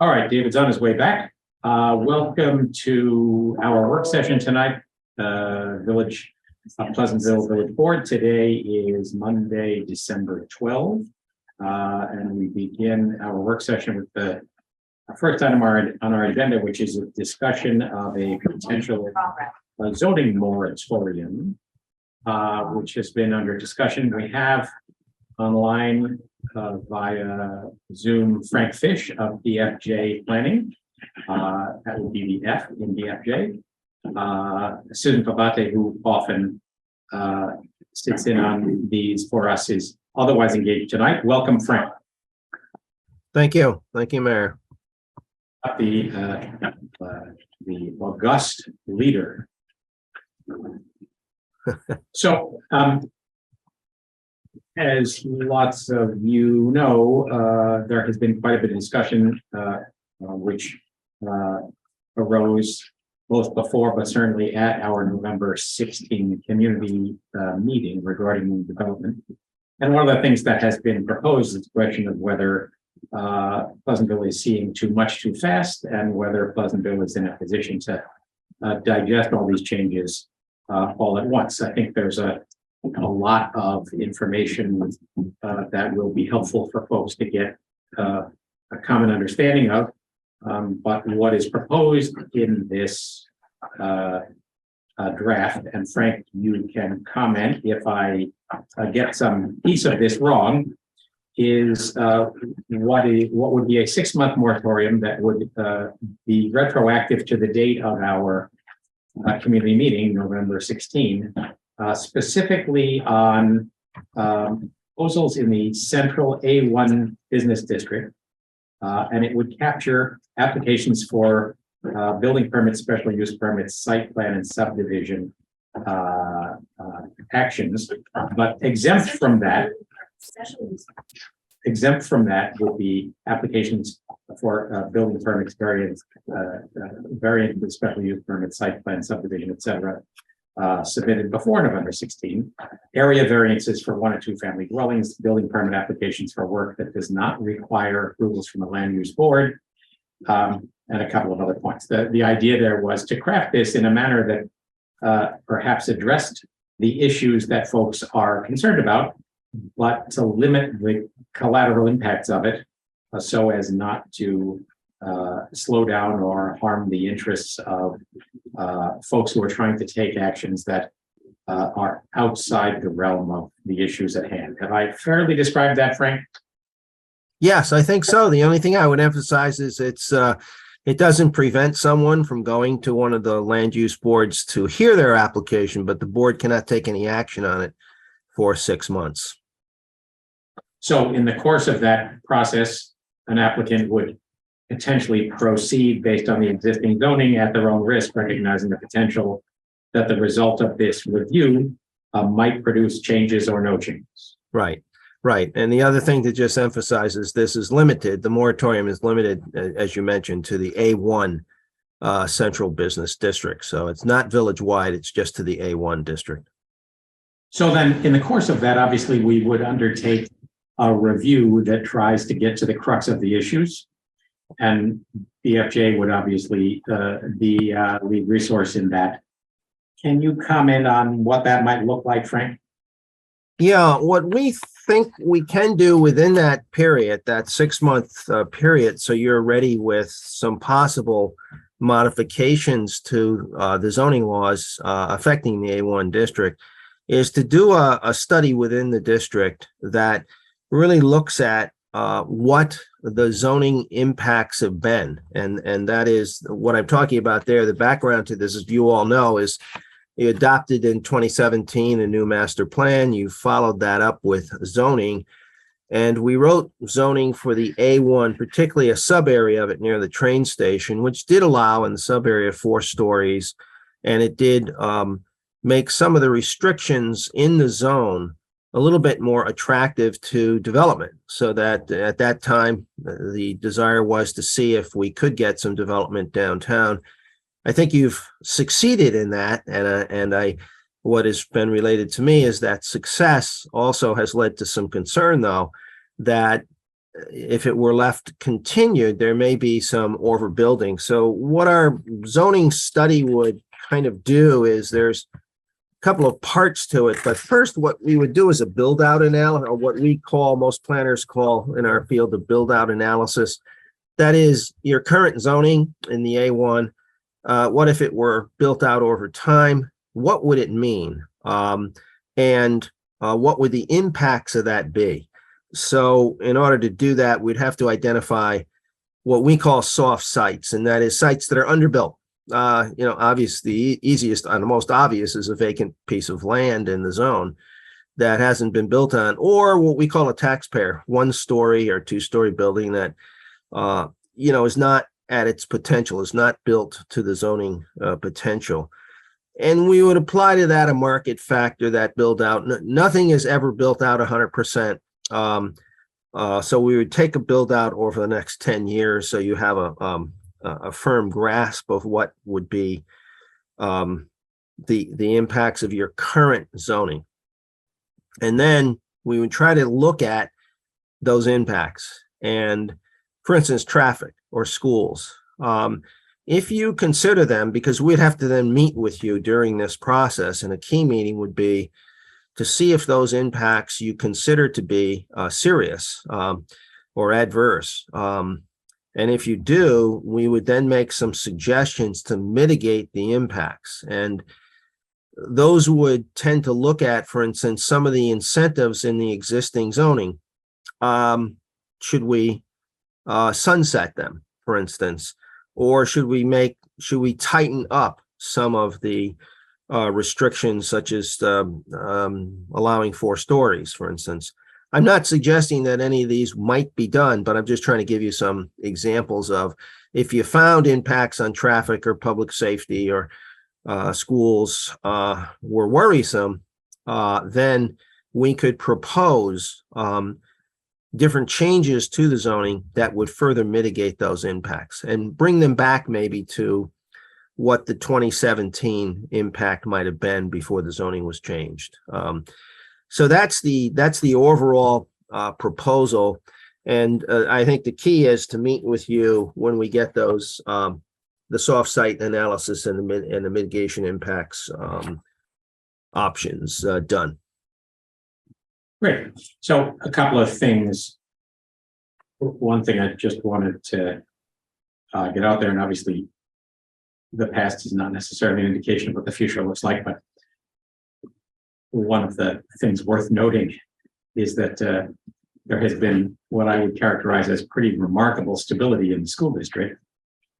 All right, David's on his way back. Welcome to our work session tonight, Pleasantville Village Board. Today is Monday, December 12th, and we begin our work session with the first item on our agenda, which is a discussion of a potential zoning moratorium, which has been under discussion. We have online via Zoom Frank Fish of DFJ Planning. That would be the F in DFJ. Susan Pabate, who often sits in on these for us, is otherwise engaged tonight. Welcome, Frank. Thank you. Thank you, Mayor. The august leader. So, as lots of you know, there has been quite a bit of discussion which arose both before, but certainly at our November 16 community meeting regarding development. And one of the things that has been proposed is the question of whether Pleasantville is seeing too much too fast, and whether Pleasantville is in a position to digest all these changes all at once. I think there's a lot of information that will be helpful for folks to get a common understanding of. But what is proposed in this draft, and Frank, you can comment if I get some piece of this wrong, is what would be a 6-month moratorium that would be retroactive to the date of our community meeting, November 16, specifically on proposals in the central A1 business district. And it would capture applications for building permits, special use permits, site plan, and subdivision actions, but exempt from that would be applications for building permits, variant with special use permits, site plan, subdivision, etc., submitted before November 16. Area variances for 1 or 2 family dwellings, building permit applications for work that does not require approvals from the land use board, and a couple of other points. The idea there was to craft this in a manner that perhaps addressed the issues that folks are concerned about, but to limit the collateral impacts of it so as not to slow down or harm the interests of folks who are trying to take actions that are outside the realm of the issues at hand. Have I fairly described that, Frank? Yes, I think so. The only thing I would emphasize is it doesn't prevent someone from going to one of the land use boards to hear their application, but the board cannot take any action on it for 6 months. So in the course of that process, an applicant would potentially proceed based on the existing zoning at their own risk, recognizing the potential that the result of this review might produce changes or no changes. Right. And the other thing to just emphasize is this is limited. The moratorium is limited, as you mentioned, to the A1 central business district. So it's not village-wide, it's just to the A1 district. So then in the course of that, obviously, we would undertake a review that tries to get to the crux of the issues. And DFJ would obviously be a lead resource in that. Can you comment on what that might look like, Frank? Yeah, what we think we can do within that period, that 6-month period, so you're ready with some possible modifications to the zoning laws affecting the A1 district, is to do a study within the district that really looks at what the zoning impacts have been. And that is what I'm talking about there. The background to this, as you all know, is you adopted in 2017 a new master plan. You followed that up with zoning. And we wrote zoning for the A1, particularly a sub area of it near the train station, which did allow in the sub area 4 stories. And it did make some of the restrictions in the zone a little bit more attractive to development, so that at that time, the desire was to see if we could get some development downtown. I think you've succeeded in that, and what has been related to me is that success also has led to some concern, though, that if it were left continued, there may be some overbuilding. So what our zoning study would kind of do is there's a couple of parts to it. But first, what we would do is a build out analysis, or what we call, most planners call in our field, a build out analysis. That is your current zoning in the A1. What if it were built out over time? What would it mean? And what would the impacts of that be? So in order to do that, we'd have to identify what we call soft sites, and that is sites that are underbuilt. Obviously, the easiest and the most obvious is a vacant piece of land in the zone that hasn't been built on, or what we call a taxpayer, 1-story or 2-story building that, is not at its potential, is not built to the zoning potential. And we would apply to that a market factor, that build out. Nothing is ever built out 100%. So we would take a build out over the next 10 years. So you have a firm grasp of what would be the impacts of your current zoning. And then we would try to look at those impacts. And for instance, traffic or schools. If you consider them, because we'd have to then meet with you during this process, and a key meeting would be to see if those impacts you consider to be serious or adverse. And if you do, we would then make some suggestions to mitigate the impacts. And those would tend to look at, for instance, some of the incentives in the existing zoning. Should we sunset them, for instance? Or should we tighten up some of the restrictions, such as allowing 4 stories, for instance? I'm not suggesting that any of these might be done, but I'm just trying to give you some examples of, if you found impacts on traffic or public safety or schools were worrisome, then we could propose different changes to the zoning that would further mitigate those impacts and bring them back maybe to what the 2017 impact might have been before the zoning was changed. So that's the overall proposal. And I think the key is to meet with you when we get those the soft site analysis and the mitigation impacts options done. Great. So a couple of things. One thing I just wanted to get out there, and obviously the past is not necessarily an indication of what the future looks like, but one of the things worth noting is that there has been what I would characterize as pretty remarkable stability in the school district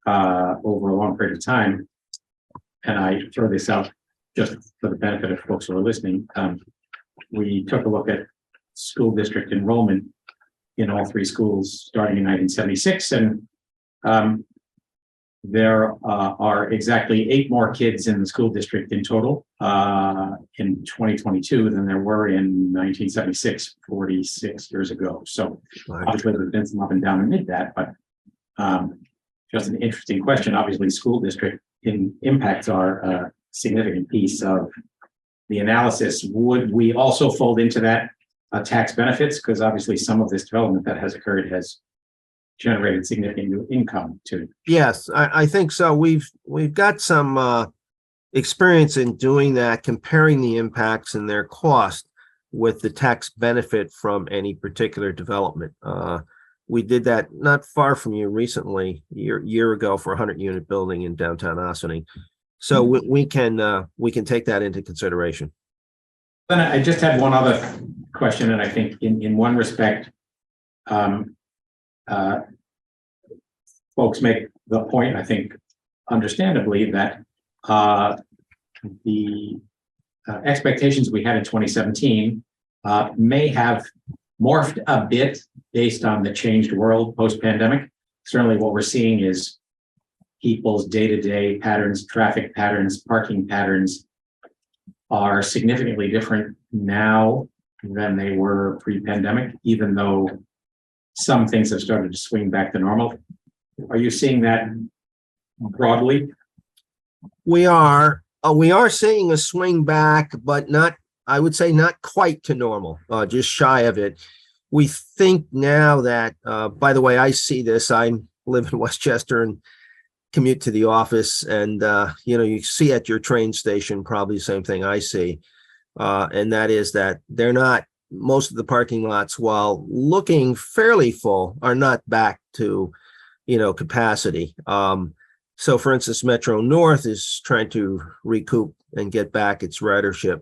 over a long period of time. And I throw this out just for the benefit of folks who are listening. We took a look at school district enrollment in all 3 schools starting in 1976, and there are exactly 8 more kids in the school district in total in 2022 than there were in 1976, 46 years ago. So obviously there's been some up and down amid that, but just an interesting question. Obviously, school district impacts are a significant piece of the analysis. Would we also fold into that tax benefits? Because obviously some of this development that has occurred has generated significant new income too. Yes, I think so. We've got some experience in doing that, comparing the impacts and their cost with the tax benefit from any particular development. We did that not far from you recently, year ago, for a 100-unit building in downtown Ossining. So we can take that into consideration. Then I just had one other question, and I think in one respect, folks make the point, I think understandably, that the expectations we had in 2017 may have morphed a bit based on the changed world post-pandemic. Certainly what we're seeing is people's day-to-day patterns, traffic patterns, parking patterns are significantly different now than they were pre-pandemic, even though some things have started to swing back to normal. Are you seeing that broadly? We are seeing a swing back, but not, I would say, not quite to normal, just shy of it. we think now that, by the way, I see this, I live in Westchester and commute to the office, and, you see at your train station, probably the same thing I see. And that is that they're not, most of the parking lots, while looking fairly full, are not back to, capacity. So for instance, Metro North is trying to recoup and get back its ridership.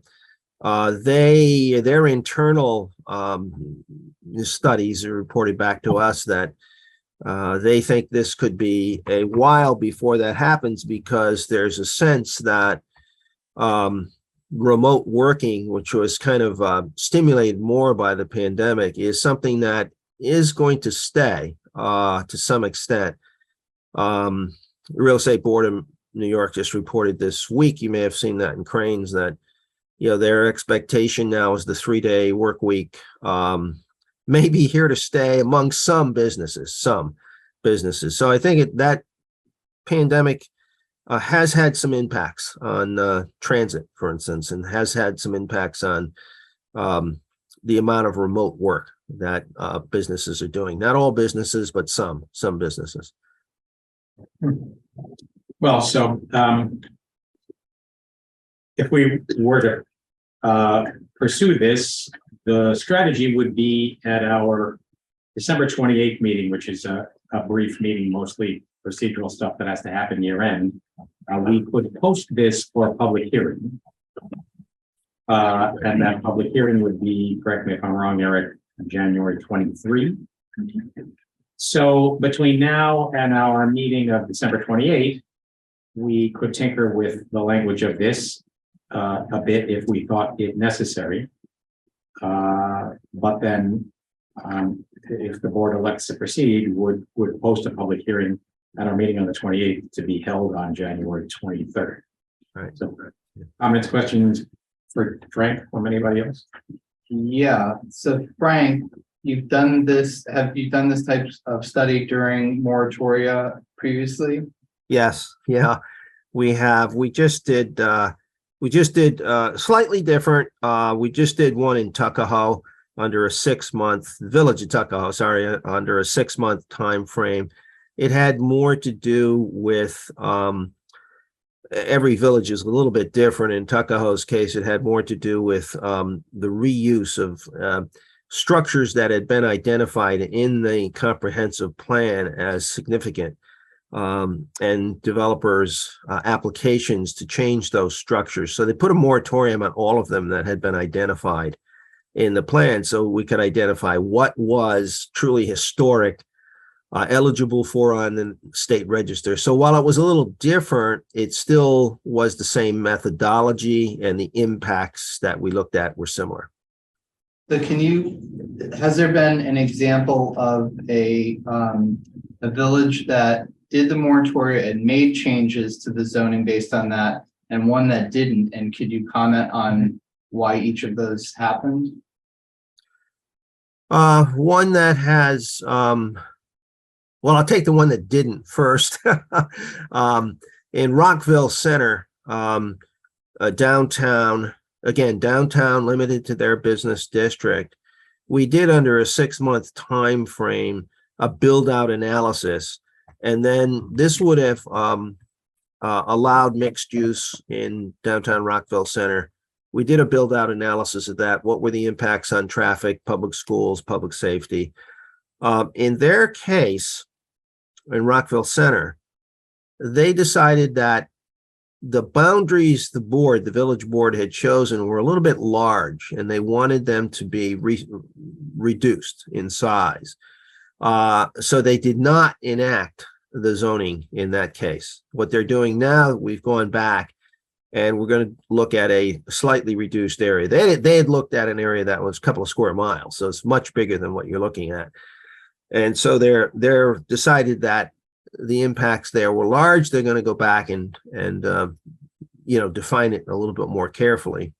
Their internal studies reported back to us that they think this could be a while before that happens, because there's a sense that remote working, which was kind of stimulated more by the pandemic, is something that is going to stay to some extent. The Real Estate Board of New York just reported this week, you may have seen that in Cranes, that their expectation now is the 3-day work week may be here to stay among some businesses. So I think that pandemic has had some impacts on transit, for instance, and has had some impacts on the amount of remote work that businesses are doing. Not all businesses, but some businesses. Well, so if we were to pursue this, the strategy would be at our December 28th meeting, which is a brief meeting, mostly procedural stuff that has to happen year end. We could post this for a public hearing. And that public hearing would be, correct me if I'm wrong, Eric, January 23. So between now and our meeting of December 28th, we could tinker with the language of this a bit if we thought it necessary. But then if the board elects to proceed, would post a public hearing at our meeting on the 28th to be held on January 23rd. Right. So comments, questions for Frank from anybody else? Yeah, so Frank, you've done this, have you done this type of study during moratoria previously? Yes, yeah, we have. We just did slightly different. We just did one in Tuckahoe under a 6-month, Village of Tuckahoe, sorry, under a 6-month time frame. It had more to do with every village is a little bit different. In Tuckahoe's case, it had more to do with the reuse of structures that had been identified in the comprehensive plan as significant, and developers' applications to change those structures. So they put a moratorium on all of them that had been identified in the plan, so we could identify what was truly historic, eligible for on the state register. So while it was a little different, it still was the same methodology, and the impacts that we looked at were similar. So has there been an example of a village that did the moratoria and made changes to the zoning based on that, and one that didn't? And could you comment on why each of those happened? One that has, well, I'll take the one that didn't first. In Rockville Center, downtown, again, downtown limited to their business district, we did under a 6-month time frame a build out analysis, and then this would have allowed mixed use in downtown Rockville Center. We did a build out analysis of that. What were the impacts on traffic, public schools, public safety? In their case, in Rockville Center, they decided that the boundaries the village board had chosen were a little bit large, and they wanted them to be reduced in size. So they did not enact the zoning in that case. What they're doing now, we've gone back and we're going to look at a slightly reduced area. They had looked at an area that was a couple of square miles, so it's much bigger than what you're looking at. And so they're decided that the impacts there were large. They're going to go back and define it a little bit more carefully.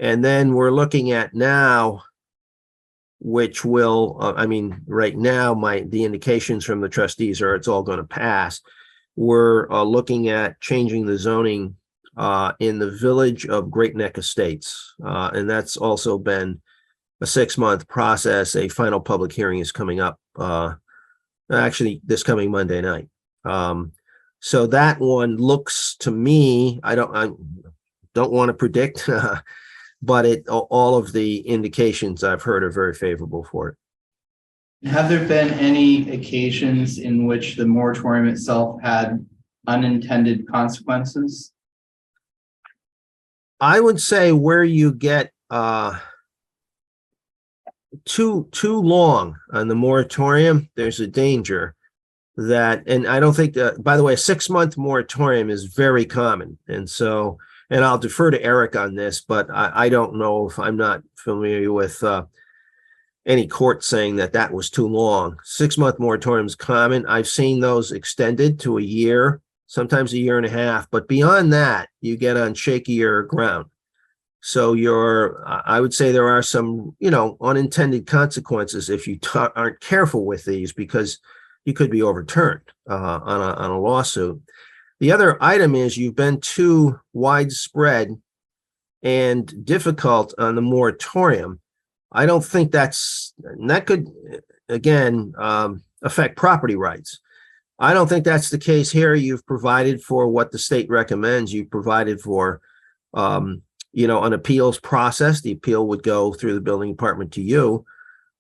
And then we're looking at now, which will, right now, the indications from the trustees are it's all going to pass. We're looking at changing the zoning in the village of Great Neck Estates. And that's also been a 6-month process. A final public hearing is coming up, actually this coming Monday night. So that one looks to me, I don't want to predict, but all of the indications I've heard are very favorable for it. Have there been any occasions in which the moratorium itself had unintended consequences? I would say where you get too long on the moratorium, there's a danger that, and I don't think that, by the way, a 6-month moratorium is very common. And so, and I'll defer to Eric on this, but I don't know, if I'm not familiar with any court saying that that was too long. 6-month moratorium is common. I've seen those extended to a year, sometimes a year and a half, but beyond that, you get on shakier ground. So I would say there are some, unintended consequences if you aren't careful with these, because you could be overturned on a lawsuit. The other item is you've been too widespread and difficult on the moratorium. I don't think that could, again, affect property rights. I don't think that's the case here. You've provided for what the state recommends. You've provided for, an appeals process. The appeal would go through the building department to you,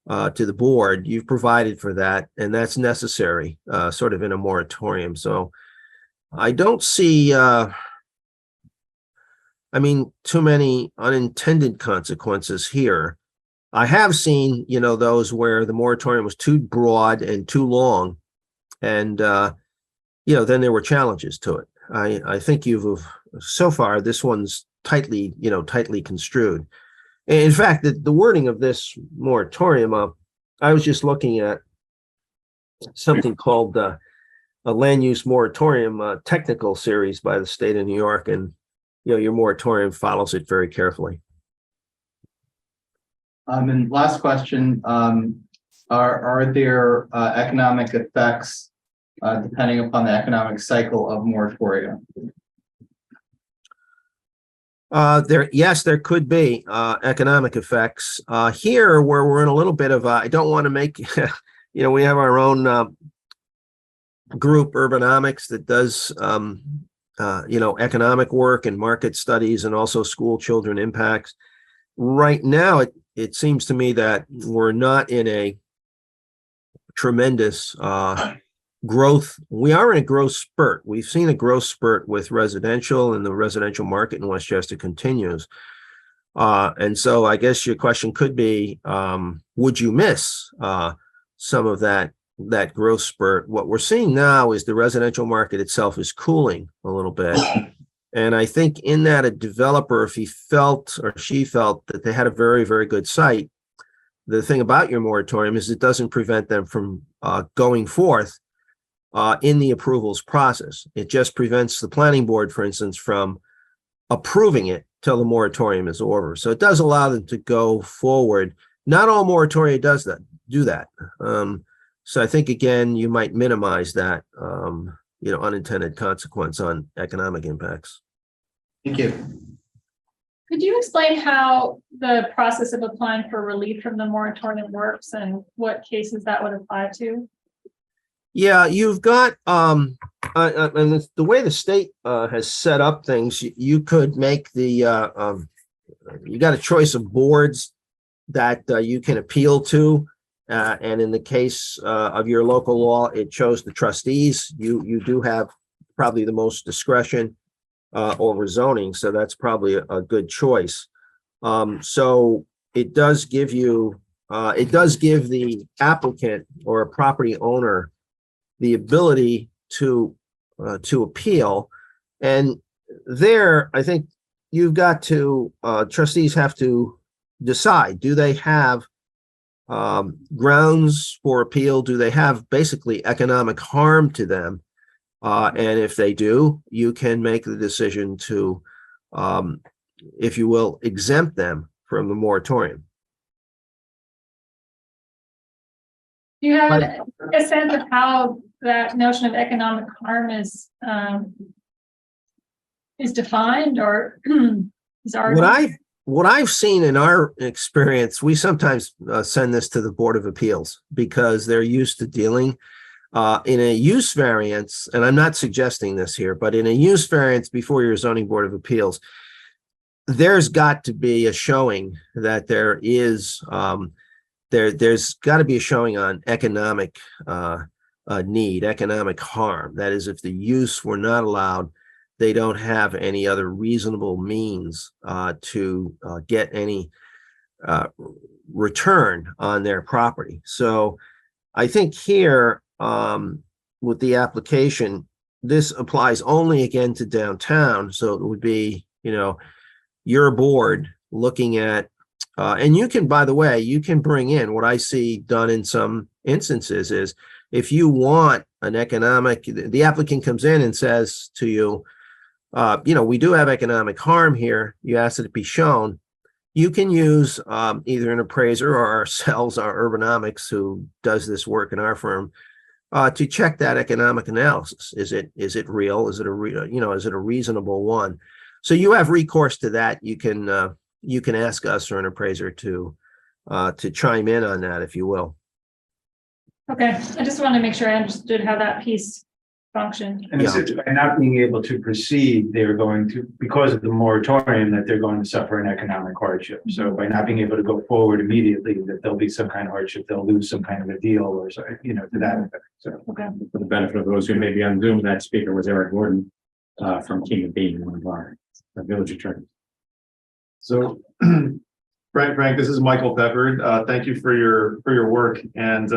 to the board. You've provided for that, and that's necessary, sort of in a moratorium. So I don't see, too many unintended consequences here. I have seen, those where the moratorium was too broad and too long, and then there were challenges to it. I think so far this one's tightly construed. In fact, the wording of this moratorium, I was just looking at something called a land use moratorium technical series by the state of New York, and your moratorium follows it very carefully. And last question, are there economic effects depending upon the economic cycle of moratoria? Yes, there could be economic effects here, where we're in a little bit of I don't want to make, we have our own group, Urbanomics, that does economic work and market studies, and also school children impacts. Right now, it seems to me that we're not in a tremendous growth. We are in a growth spurt. We've seen a growth spurt with residential, and the residential market in Westchester continues. And so I guess your question could be, would you miss some of that growth spurt? What we're seeing now is the residential market itself is cooling a little bit. And I think in that, a developer, if he felt or she felt that they had a very, very good site, the thing about your moratorium is it doesn't prevent them from going forth in the approvals process. It just prevents the planning board, for instance, from approving it till the moratorium is over. So it does allow them to go forward. Not all moratoria do that. So I think, again, you might minimize that, unintended consequence on economic impacts. Thank you. Could you explain how the process of applying for relief from the moratorium works and what cases that would apply to? Yeah, you've got, and the way the state has set up things, you could make you got a choice of boards that you can appeal to. And in the case of your local law, it chose the trustees. You do have probably the most discretion over zoning, so that's probably a good choice. So it does give the applicant or a property owner the ability to appeal. And there, I think you've got to, trustees have to decide, do they have grounds for appeal? Do they have basically economic harm to them? And if they do, you can make the decision to, if you will, exempt them from the moratorium. Do you have a sense of how that notion of economic harm is defined or is argued? what I've seen in our experience, we sometimes send this to the Board of Appeals because they're used to dealing in a use variance, and I'm not suggesting this here, but in a use variance before your zoning board of appeals, there's got to be a showing that there is there's got to be a showing on economic need, economic harm. That is, if the use were not allowed, they don't have any other reasonable means to get any return on their property. So I think here with the application, this applies only again to downtown. So it would be, your board looking at, and you can, by the way, you can bring in what I see done in some instances is if you want an economic, the applicant comes in and says to you, we do have economic harm here. You ask that it be shown. You can use either an appraiser or ourselves, our Urbanomics, who does this work in our firm, to check that economic analysis. Is it real? Is it is it a reasonable one? So you have recourse to that. You can ask us or an appraiser to chime in on that, if you will. Okay, I just want to make sure I understood how that piece functioned. And it's by not being able to proceed, they're going to, because of the moratorium, that they're going to suffer an economic hardship. So by not being able to go forward immediately, that there'll be some kind of hardship, they'll lose some kind of a deal or so, to that effect. So. Okay. For the benefit of those who may be on Zoom, that speaker was Eric Gordon from King and Bean, one of our village attorneys. So, Frank, this is Michael Peppered. Thank you for your work. And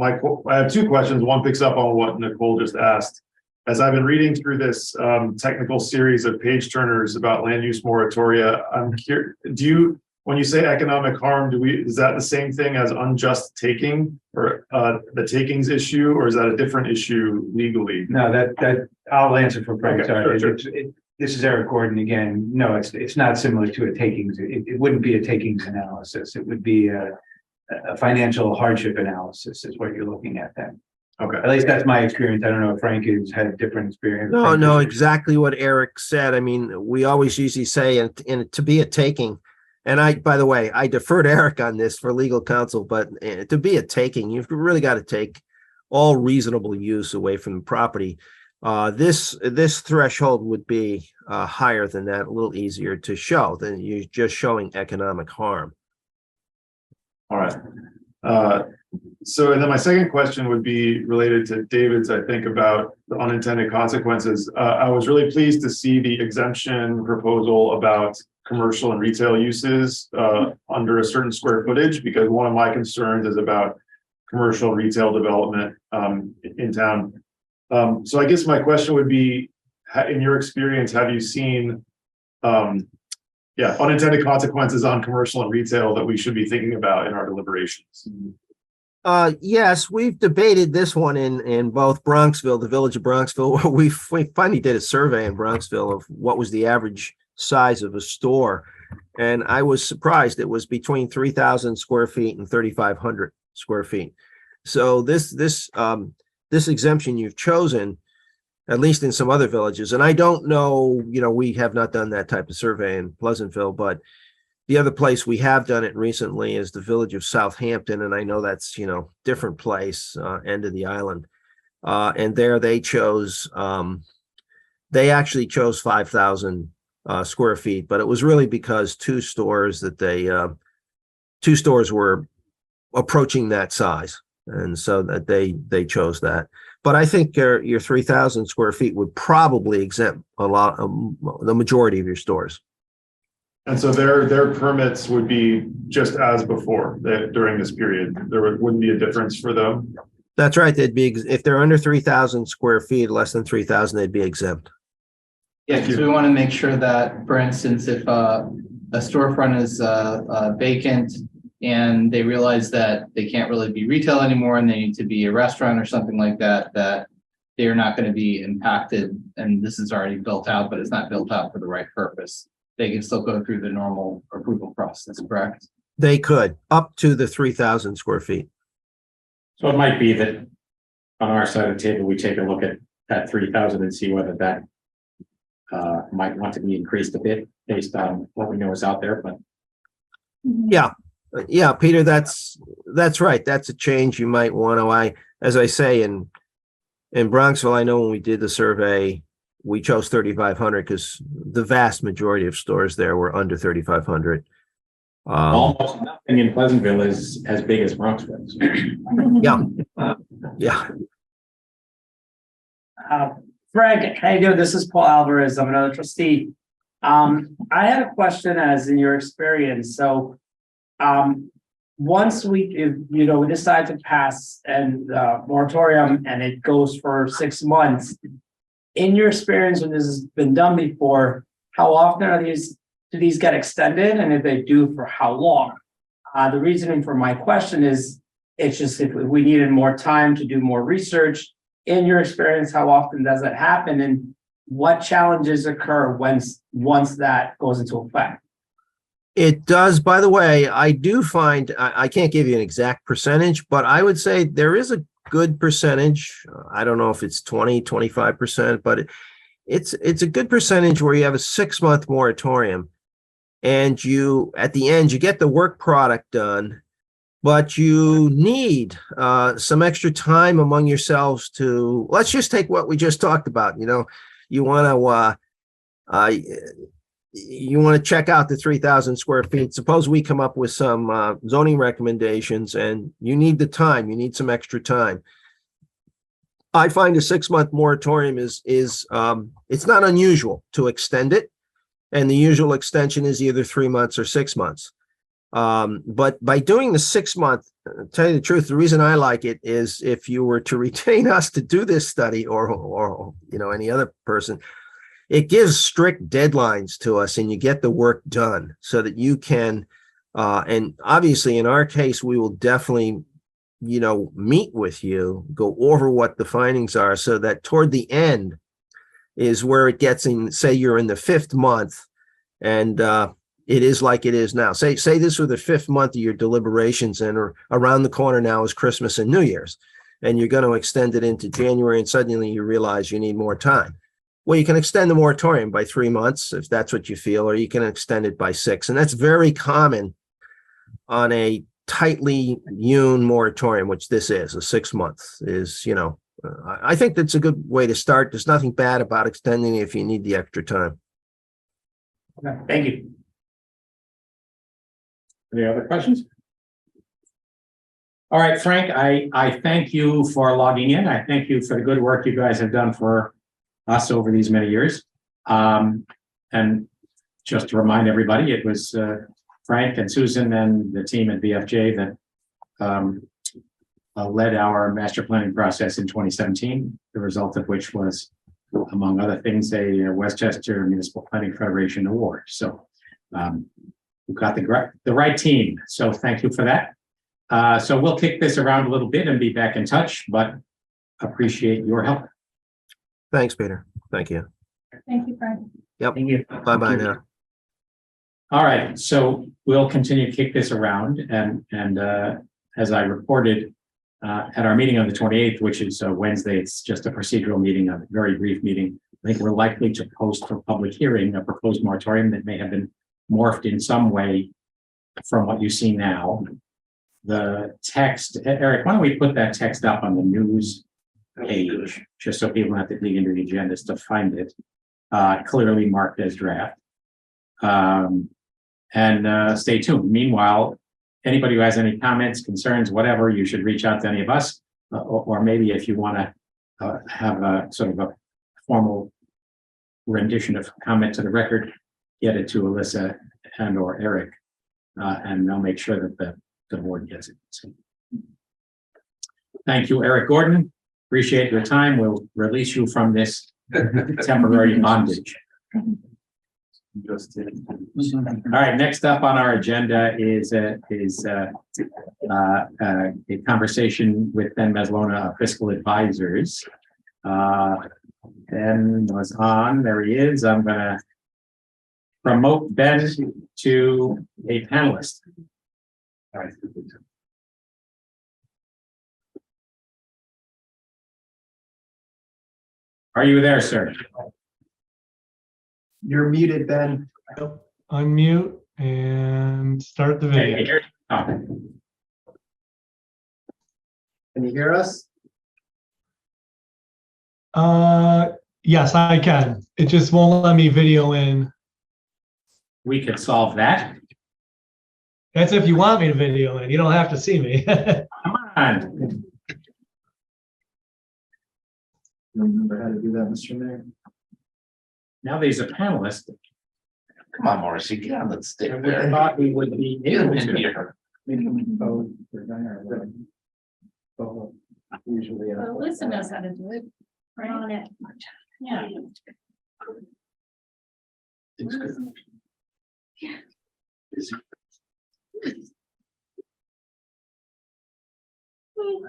I have two questions. One picks up on what Nicole just asked. As I've been reading through this technical series of page turners about land use moratoria, I'm curious, when you say economic harm, is that the same thing as unjust taking or the takings issue, or is that a different issue legally? No, that I'll answer for Frank. Okay, Sorry. sure. This is Eric Gordon again. No, it's not similar to a takings. It wouldn't be a takings analysis. It would be a financial hardship analysis is what you're looking at then. Okay. At least that's my experience. I don't know if Frank has had a different experience. No, exactly what Eric said. I mean, we always usually say, and to be a taking, and by the way, I defer to Eric on this for legal counsel, but to be a taking, you've really got to take all reasonable use away from the property. This threshold would be higher than that, a little easier to show than you just showing economic harm. All right. So, and then my second question would be related to David's, I think, about the unintended consequences. I was really pleased to see the exemption proposal about commercial and retail uses under a certain square footage, because one of my concerns is about commercial retail development in town. So I guess my question would be, in your experience, have you seen unintended consequences on commercial and retail that we should be thinking about in our deliberations? Yes, we've debated this one in both Bronxville, the village of Bronxville. We finally did a survey in Bronxville of what was the average size of a store. And I was surprised it was between 3,000 square feet and 3,500 square feet. So this exemption you've chosen, at least in some other villages, and I don't know, we have not done that type of survey in Pleasantville, but the other place we have done it recently is the village of Southampton, and I know that's, different place, end of the island. And there they chose, they actually chose 5,000 square feet, but it was really because two stores were approaching that size. And so that they chose that. But I think your 3,000 square feet would probably exempt the majority of your stores. And so their permits would be just as before during this period. There wouldn't be a difference for them. That's right. They'd be, if they're under 3,000 square feet, less than 3,000, they'd be exempt. Yeah, because we want to make sure that, for instance, if a storefront is vacant and they realize that they can't really be retail anymore and they need to be a restaurant or something like that, that they're not going to be impacted. And this is already built out, but it's not built out for the right purpose. They can still go through the normal approval process, correct? They could, up to the 3,000 square feet. So it might be that on our side of the table, we take a look at that 3,000 and see whether that might want to be increased a bit. based on what we know is out there, but Yeah, Peter, that's right. That's a change you might want to, as I say, in Bronxville, I know when we did the survey, we chose 3,500 because the vast majority of stores there were under 3,500. almost nothing in Pleasantville is as big as Bronxville. Yeah. Yeah. Frank, how you doing? This is Paul Alvarez. I'm another trustee. I had a question as in your experience. So, once we decide to pass and moratorium and it goes for 6 months, in your experience when this has been done before, how often do these get extended? And if they do, for how long? The reasoning for my question is, it's just if we needed more time to do more research. In your experience, how often does that happen? And what challenges occur once that goes into effect? It does. By the way, I do find, I can't give you an exact percentage, but I would say there is a good percentage. I don't know if it's 20, 25%, but it's a good percentage where you have a 6-month moratorium and you, at the end, you get the work product done, but you need some extra time among yourselves to, let's just take what we just talked about. You want to check out the 3,000 square feet. Suppose we come up with some zoning recommendations and you need the time, you need some extra time. I find a 6-month moratorium is it's not unusual to extend it. And the usual extension is either 3 months or 6 months. But by doing the 6-month, tell you the truth, the reason I like it is if you were to retain us to do this study or any other person, it gives strict deadlines to us and you get the work done so that you can, and obviously in our case, we will definitely, meet with you, go over what the findings are so that toward the end is where it gets in, say you're in the 5th month and, it is like it is now. Say this were the 5th month of your deliberations and around the corner now is Christmas and New Year's, and you're going to extend it into January and suddenly you realize you need more time. Well, you can extend the moratorium by 3 months if that's what you feel, or you can extend it by 6. And that's very common on a tightly hewn moratorium, which this is, a 6 month is, I think that's a good way to start. There's nothing bad about extending if you need the extra time. Okay, thank you. Any other questions? All right, Frank, I thank you for logging in. I thank you for the good work you guys have done for us over these many years. And just to remind everybody, it was Frank and Susan and the team at BFJ that led our master planning process in 2017, the result of which was, among other things, a Westchester Municipal Planning Federation award. So we've got the right team. So thank you for that. So we'll kick this around a little bit and be back in touch, but appreciate your help. Thanks, Peter. Thank you. Thank you, Frank. Yep. Thank you. Bye-bye now. All right, so we'll continue to kick this around and as I reported at our meeting on the 28th, which is Wednesday, it's just a procedural meeting, a very brief meeting. I think we're likely to post for public hearing a proposed moratorium that may have been morphed in some way from what you see now. The text, Eric, why don't we put that text up on the news page, just so people have to dig into the agendas to find it, clearly marked as draft. And stay tuned. Meanwhile, anybody who has any comments, concerns, whatever, you should reach out to any of us, or maybe if you want to have a sort of a formal rendition of comment to the record, get it to Alyssa and or Eric, and they'll make sure that the board gets it. So, thank you, Eric Gordon. Appreciate your time. We'll release you from this temporary bondage. All right, next up on our agenda is a conversation with Ben Meslona of Fiscal Advisors. Ben was on, there he is. I'm gonna promote Ben to a panelist. All right. Are you there, sir? You're muted, Ben. Unmute and start the Hey, video. here- oh, Can you hear us? Yes, I can. It just won't let me video in. we could solve that. That's if you want me to video in. You don't have to see me. Come on. Remember how to do that, Mr. Mayor? Now these are panelists. Come on, Morrissey, get on the stick I there. thought we would be Get him able in to. here. Usually. Well, Lisa knows how to do it, right? Yeah. It's good. Is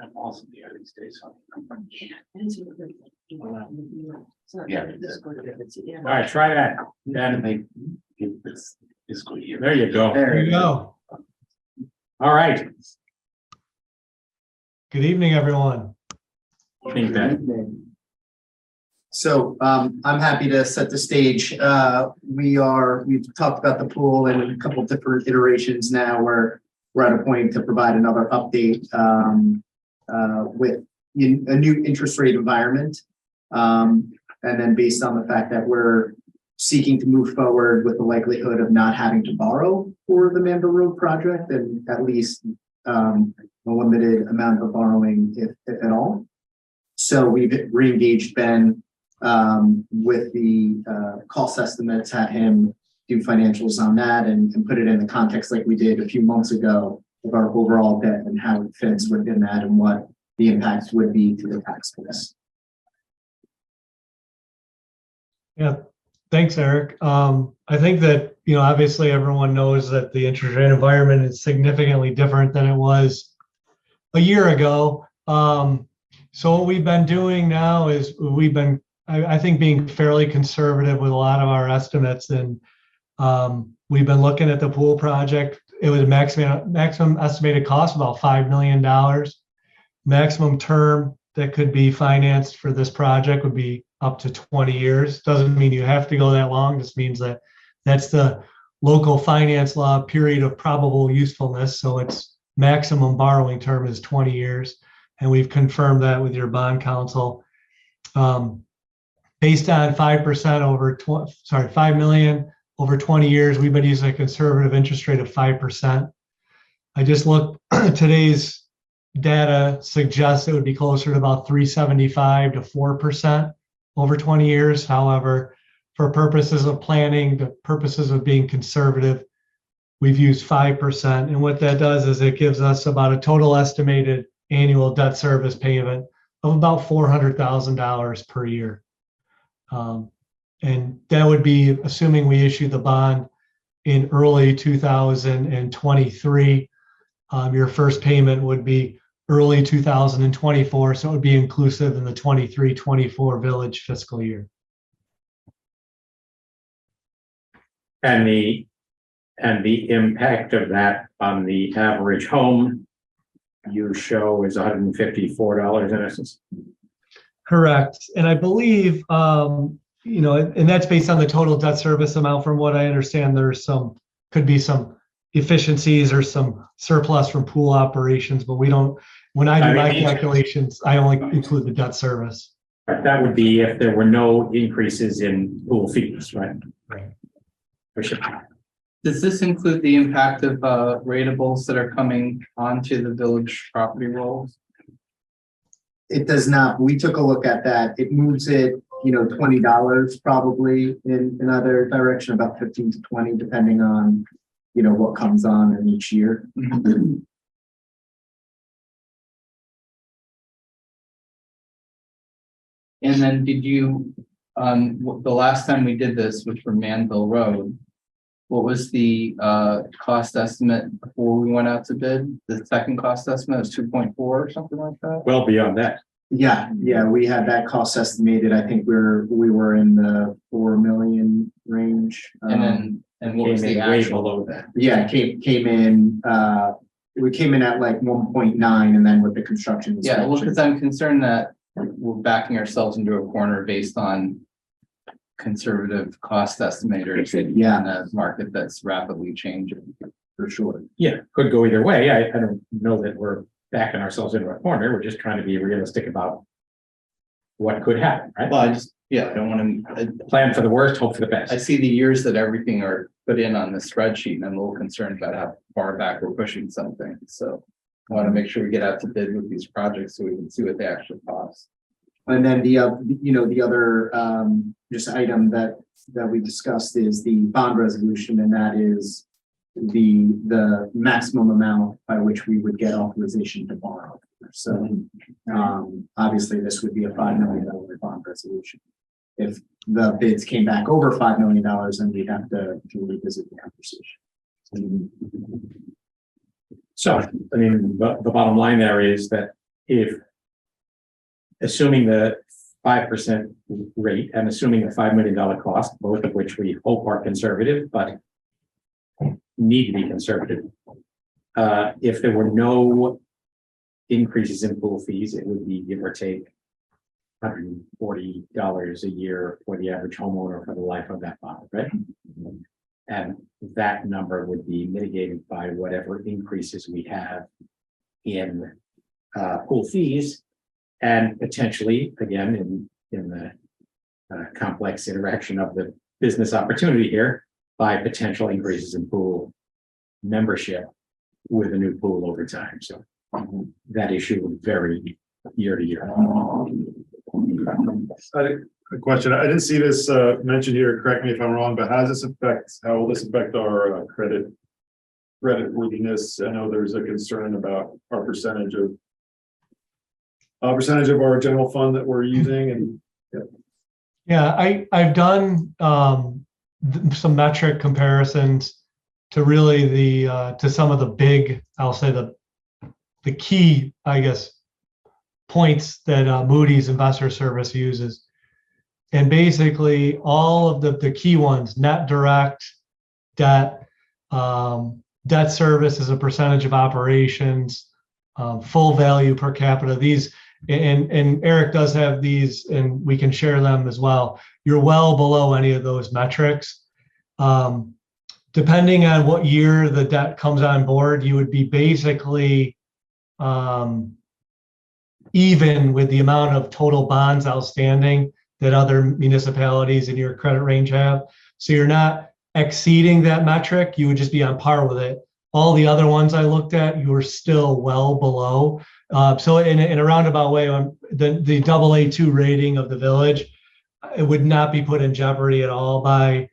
I'm awesome here these days. Huh? Yeah. All right, try that. And Then, they give this fiscal year. there you go. There you go. All right. Good evening, everyone. I think that, So I'm happy to set the stage. We've talked about the pool in a couple different iterations now where we're at a point to provide another update with a new interest rate environment. And then based on the fact that we're seeking to move forward with the likelihood of not having to borrow for the Manville Road project and at least a limited amount of borrowing if at all. So we've re-engaged Ben with the cost estimates, had him do financials on that and put it in the context like we did a few months ago of our overall debt and how it fits within that and what the impacts would be to the tax base. Yeah, thanks, Eric. I think that, obviously everyone knows that the interest rate environment is significantly different than it was a year ago. So what we've been doing now is we've been, I think, being fairly conservative with a lot of our estimates. And we've been looking at the pool project. It was a maximum estimated cost of about $5 million. Maximum term that could be financed for this project would be up to 20 years. Doesn't mean you have to go that long. Just means that that's the local finance law period of probable usefulness. So its maximum borrowing term is 20 years. And we've confirmed that with your bond counsel. Based on 5% over 5 million over 20 years, we've been using a conservative interest rate of 5%. I just looked, today's data suggests it would be closer to about 3.75 to 4% over 20 years. However, for purposes of planning, the purposes of being conservative, we've used 5%. And what that does is it gives us about a total estimated annual debt service payment of about $400,000 per year. And that would be assuming we issue the bond in early 2023. Your first payment would be early 2024, so it would be inclusive in the 23-24 village fiscal year. and the impact of that on the average home you show is $154 in essence. Correct. And I believe, and that's based on the total debt service amount. From what I understand, could be some efficiencies or some surplus from pool operations, but when I do my calculations, I only include the debt service. That would be if there were no increases in pool fees, right? Right. For sure. Does this include the impact of ratables that are coming onto the village property rolls? It does not. We took a look at that. It moves it, $20 probably in another direction, about 15 to 20, depending on, what comes on in each year. And then did you, the last time we did this, which for Manville Road, what was the cost estimate before we went out to bid? The second cost estimate was 2.4 or something like that? Well beyond that. Yeah, we had that cost estimated. I think we were in the 4 million range. And what was Came the in way actual? below that. Yeah, came in, we came in at like 1.9 and then with the construction. Yeah, well, because I'm concerned that we're backing ourselves into a corner based on conservative cost estimators in a market that's rapidly changing, for sure. Yeah, could go either way. I don't know that we're backing ourselves into a corner. We're just trying to be realistic about what could happen, right? Well, I don't want to, Plan for the worst, hope for the I best. see the years that everything are put in on the spreadsheet, and I'm a little concerned about how far back we're pushing something, so. I want to make sure we get out to bid with these projects so we can see what they actually cost. And then the other just item that we discussed is the bond resolution, and that is the maximum amount by which we would get authorization to borrow. So obviously this would be a $5 million bond resolution. If the bids came back over $5 million, then we'd have to revisit the conversation. So, I mean, the bottom line there is that if, assuming the 5% rate and assuming the $5 million cost, both of which we hope are conservative, but need to be conservative. If there were no increases in pool fees, it would be give or take $140 a year for the average homeowner for the life of that bond, right? And that number would be mitigated by whatever increases we have in pool fees, and potentially, again, in the complex interaction of the business opportunity here, by potential increases in pool membership with a new pool over time. So that issue would vary year to year. A question, I didn't see this mentioned here, correct me if I'm wrong, but how will this affect our credit worthiness? I know there's a concern about our percentage of our general fund that we're using, and Yeah, I've done some metric comparisons to really to some of the big, I'll say the key, I guess, points that Moody's Investor Service uses. And basically all of the key ones: net direct, debt, debt service as a percentage of operations, full value per capita. These, and Eric does have these, and we can share them as well. You're well below any of those metrics. Depending on what year the debt comes on board, you would be basically even with the amount of total bonds outstanding that other municipalities in your credit range have. So you're not exceeding that metric, you would just be on par with it. All the other ones I looked at, you were still well below. So in a roundabout way, the AA2 rating of the village, it would not be put in jeopardy at all by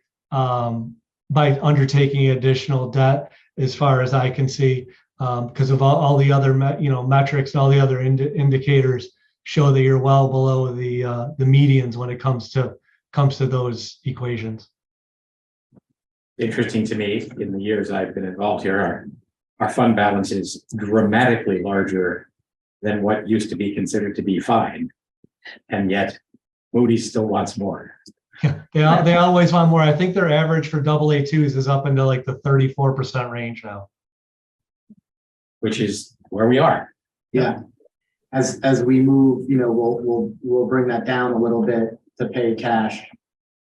undertaking additional debt, as far as I can see, because of all the other metrics and all the other indicators show that you're well below the medians when it comes to those equations. Interesting to me, in the years I've been involved here, our fund balance is dramatically larger than what used to be considered to be fine, and yet Moody's still wants more. They always want more. I think their average for AA2s is up into like the 34% range now. Which is where we are. Yeah. As we move, we'll bring that down a little bit to pay cash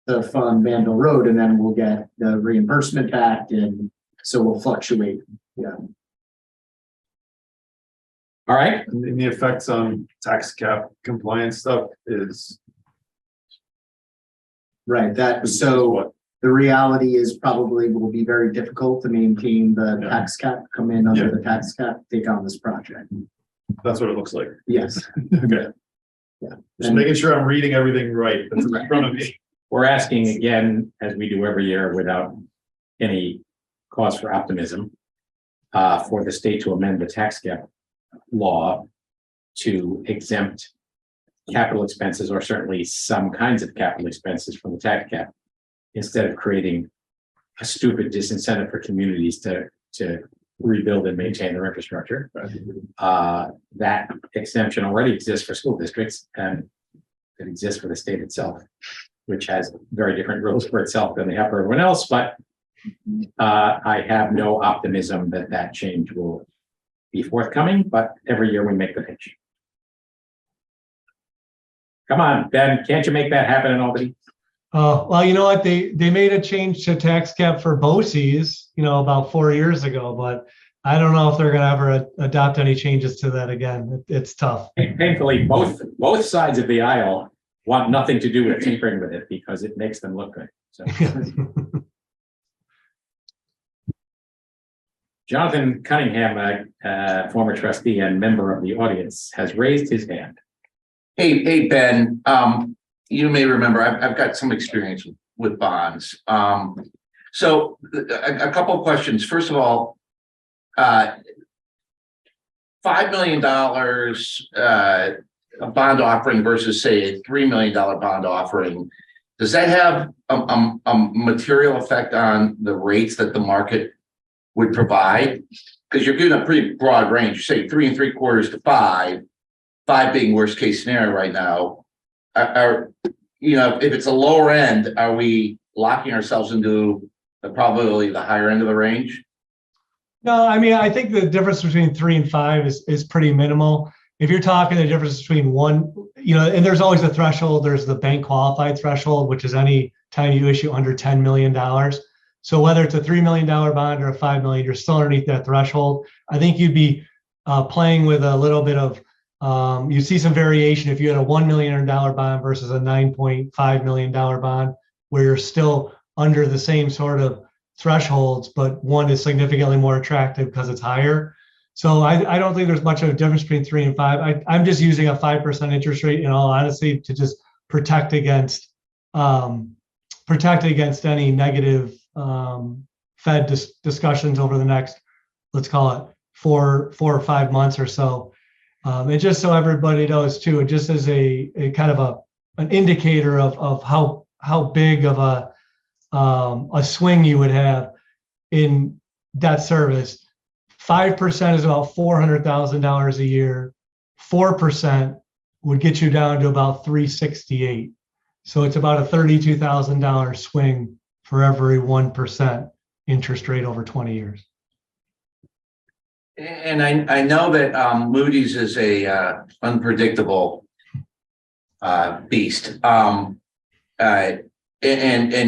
to fund Vanville Road, and then we'll get the reimbursement back, and so we'll fluctuate. Yeah. All right. the effects on tax cap compliance stuff is Right. So the reality is probably will be very difficult to maintain the tax cap, come in under the tax cap, take on this project. that's what it looks like. Yes. Okay. Yeah. Just making sure I'm reading everything right that's in front of me. We're asking again, as we do every year without any cause for optimism, for the state to amend the tax cap law to exempt capital expenses, or certainly some kinds of capital expenses, from the tax cap, instead of creating a stupid disincentive for communities to rebuild and maintain their infrastructure. That exemption already exists for school districts, and it exists for the state itself, which has very different rules for itself than they have for everyone else. But I have no optimism that that change will be forthcoming, but every year we make the pitch. Come on, Ben, can't you make that happen in Albany? Well, you know what? They made a change to tax cap for BOCES, about 4 years ago, but I don't know if they're gonna ever adopt any changes to that again. It's tough. Painfully, both sides of the aisle want nothing to do with tinkering with it because it makes them look good. So Jonathan Cunningham, former trustee and member of the audience, has raised his hand. Hey, Ben, you may remember, I've got some experience with bonds. So a couple of questions. First of all, $5 million a bond offering versus say a $3 million bond offering. Does that have a material effect on the rates that the market would provide? Because you're giving a pretty broad range. You say 3 3/4 to 5, 5 being worst case scenario right now. If it's a lower end, are we locking ourselves into probably the higher end of the range? No, I mean, I think the difference between 3 and 5 is pretty minimal. If you're talking the difference between one, and there's always a threshold, there's the bank qualified threshold, which is any time you issue under $10 million. So whether it's a $3 million bond or a $5 million, you're still underneath that threshold. I think you'd be playing with a little bit of, you see some variation if you had a $1 million bond versus a $9.5 million bond, where you're still under the same sort of thresholds, but one is significantly more attractive because it's higher. So I don't think there's much of a difference between 3 and 5. I'm just using a 5% interest rate, in all honesty, to just protect against any negative Fed discussions over the next, let's call it 4 or 5 months or so. And just so everybody knows too, it just is a kind of an indicator of how big of a swing you would have in debt service. 5% is about $400,000 a year. 4% would get you down to about $368. So it's about a $32,000 swing for every 1% interest rate over 20 years. And I know that Moody's is a unpredictable beast. And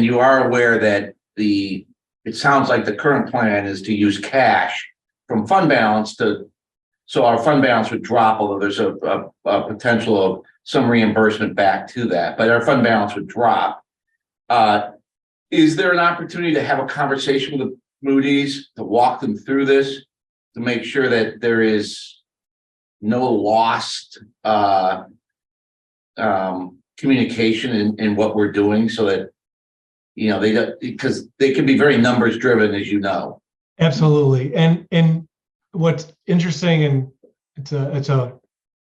you are aware that it sounds like the current plan is to use cash from fund balance so our fund balance would drop, although there's a potential of some reimbursement back to that, but our fund balance would drop. Is there an opportunity to have a conversation with Moody's to walk them through this, to make sure that there is no lost communication in what we're doing, so that they don't, because they can be very numbers driven, as you know. Absolutely. And what's interesting, and it's a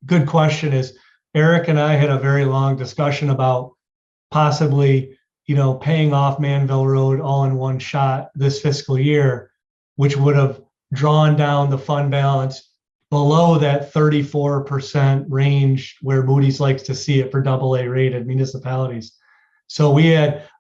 good question, is Eric and I had a very long discussion about possibly, paying off Manville Road all in one shot this fiscal year, which would have drawn down the fund balance below that 34% range where Moody's likes to see it for AA rated municipalities. So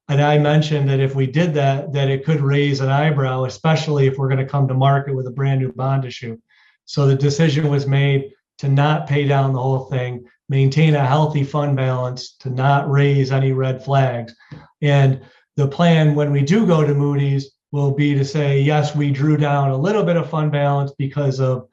and I mentioned that if we did that it could raise an eyebrow, especially if we're going to come to market with a brand new bond issue. So the decision was made to not pay down the whole thing, maintain a healthy fund balance, to not raise any red flags. And the plan when we do go to Moody's will be to say, yes, we drew down a little bit of fund balance because of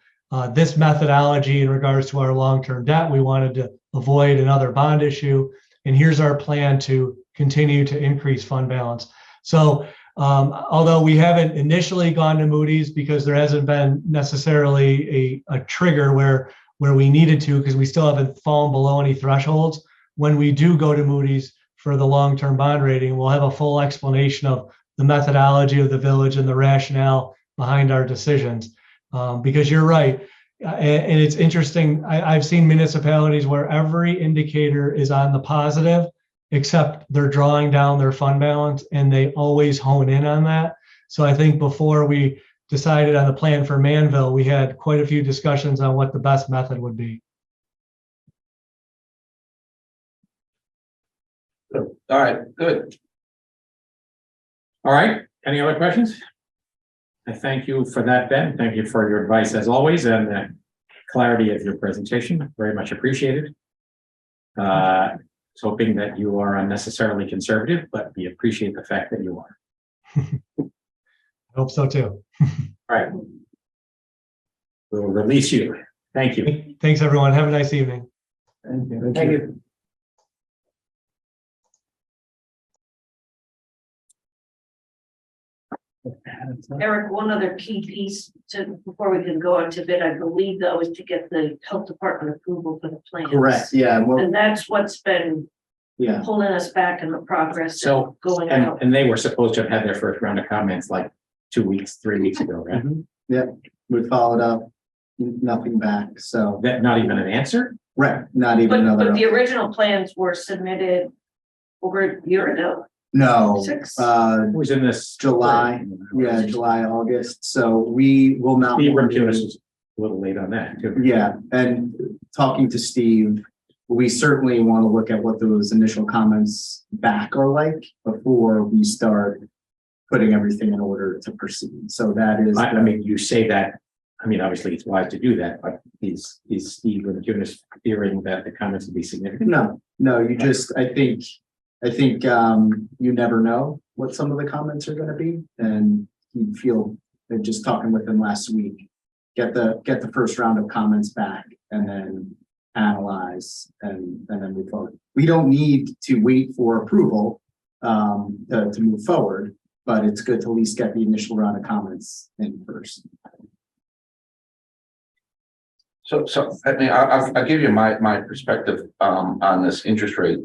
this methodology in regards to our long-term debt. We wanted to avoid another bond issue. And here's our plan to continue to increase fund balance. So although we haven't initially gone to Moody's because there hasn't been necessarily a trigger where we needed to, because we still haven't fallen below any thresholds, when we do go to Moody's for the long-term bond rating, we'll have a full explanation of the methodology of the village and the rationale behind our decisions. Because you're right. And it's interesting. I've seen municipalities where every indicator is on the positive, except they're drawing down their fund balance, and they always hone in on that. So I think before we decided on the plan for Manville, we had quite a few discussions on what the best method would be. All right, good. All right, any other questions? I thank you for that, Ben. Thank you for your advice as always, and the clarity of your presentation. Very much appreciated. hoping that you are unnecessarily conservative, but we appreciate the fact that you are. I hope so too. All right. We'll release you. Thank you. Thanks, everyone. Have a nice evening. Thank you. Eric, one other key piece before we can go on to bid, I believe that was to get the health department approval for the plan. Correct, yeah, well, And that's what's been yeah, pulling us back in the progress So, of going out. and they were supposed to have had their first round of comments like 2 weeks, 3 weeks ago, right? we followed up, nothing back, so, That, not even an answer? right, not even But another. the original plans were submitted over a year ago. No, Six. Who was in this? July, yeah, July, August, so we will not. Steve Rapunis was a little late on that too. Yeah, and talking to Steve, we certainly want to look at what those initial comments back are like before we start putting everything in order to proceed. So that is. I mean, you say that, I mean, obviously it's wise to do that, but is Steve Rapunis fearing that the comments will be significant? No, you just, I think, you never know what some of the comments are gonna be, and you feel, just talking with him last week, get the first round of comments back and then analyze and then move forward. We don't need to wait for approval to move forward, but it's good to at least get the initial round of comments in first. So, I mean, I'll give you my perspective, on this interest rate.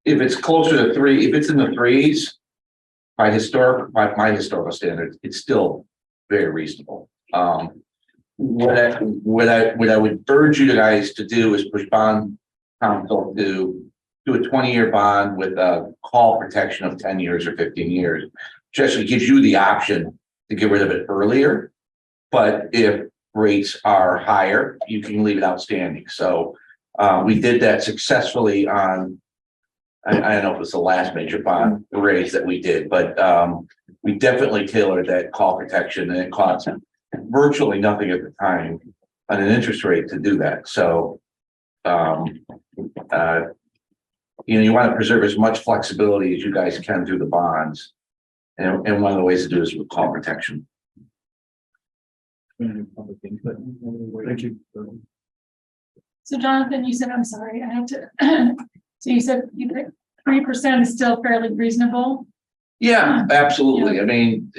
If it's closer to 3, if it's in the 3s, by my historical standards, it's still very reasonable. What I would urge you guys to do is push bond council to do a 20-year bond with a call protection of 10 years or 15 years. Just gives you the option to get rid of it earlier. But if rates are higher, you can leave it outstanding. So we did that successfully on, I don't know if it's the last major bond raise that we did, but we definitely tailored that call protection, and it cost virtually nothing at the time on an interest rate to do that. So you want to preserve as much flexibility as you guys can through the bonds. And one of the ways to do is with call protection. Thank you. So Jonathan, you said, I'm sorry, I have to, so you said 3% is still fairly reasonable? Yeah, absolutely. I mean,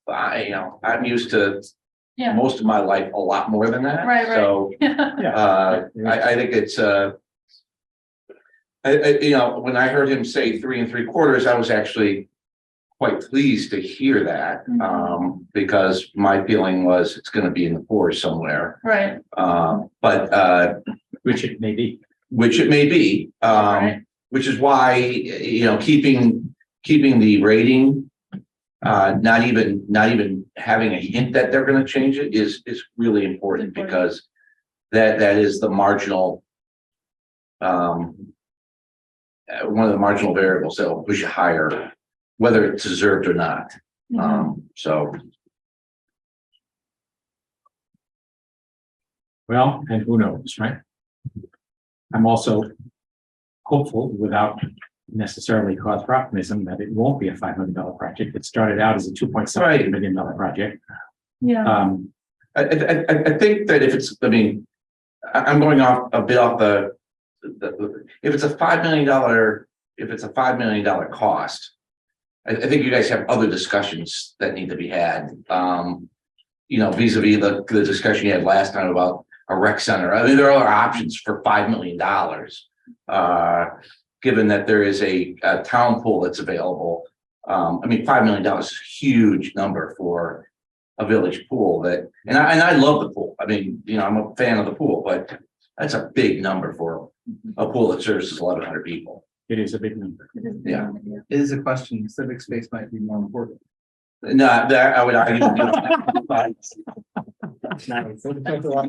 I'm used to Yeah. most of my life a lot more than that. Right. So I think it's when I heard him say 3 3/4, I was actually quite pleased to hear that. Because my feeling was it's going to be in the 4s somewhere. Right. But Which it may be. which it may be, Right. which is why, keeping the rating, not even having a hint that they're going to change it is really important, because that is the marginal, one of the marginal variables that will push you higher, whether it's deserved or not. So. Well, and who knows, right? I'm also hopeful, without necessarily cause for optimism, that it won't be a $5 million project. It started out as a $2.7 million project. Yeah. I think that if it's, I mean, I'm going off a bit off the if it's a $5 million cost, I think you guys have other discussions that need to be had. Vis-a-vis the discussion you had last time about a rec center. I mean, there are other options for $5 million. Given that there is a town pool that's available. I mean, $5 million is a huge number for a village pool and I love the pool. I mean, I'm a fan of the pool, but that's a big number for a pool that services 1,100 people. It is a big number. Yeah. It is a question. Civic space might be more important. No, that I would argue.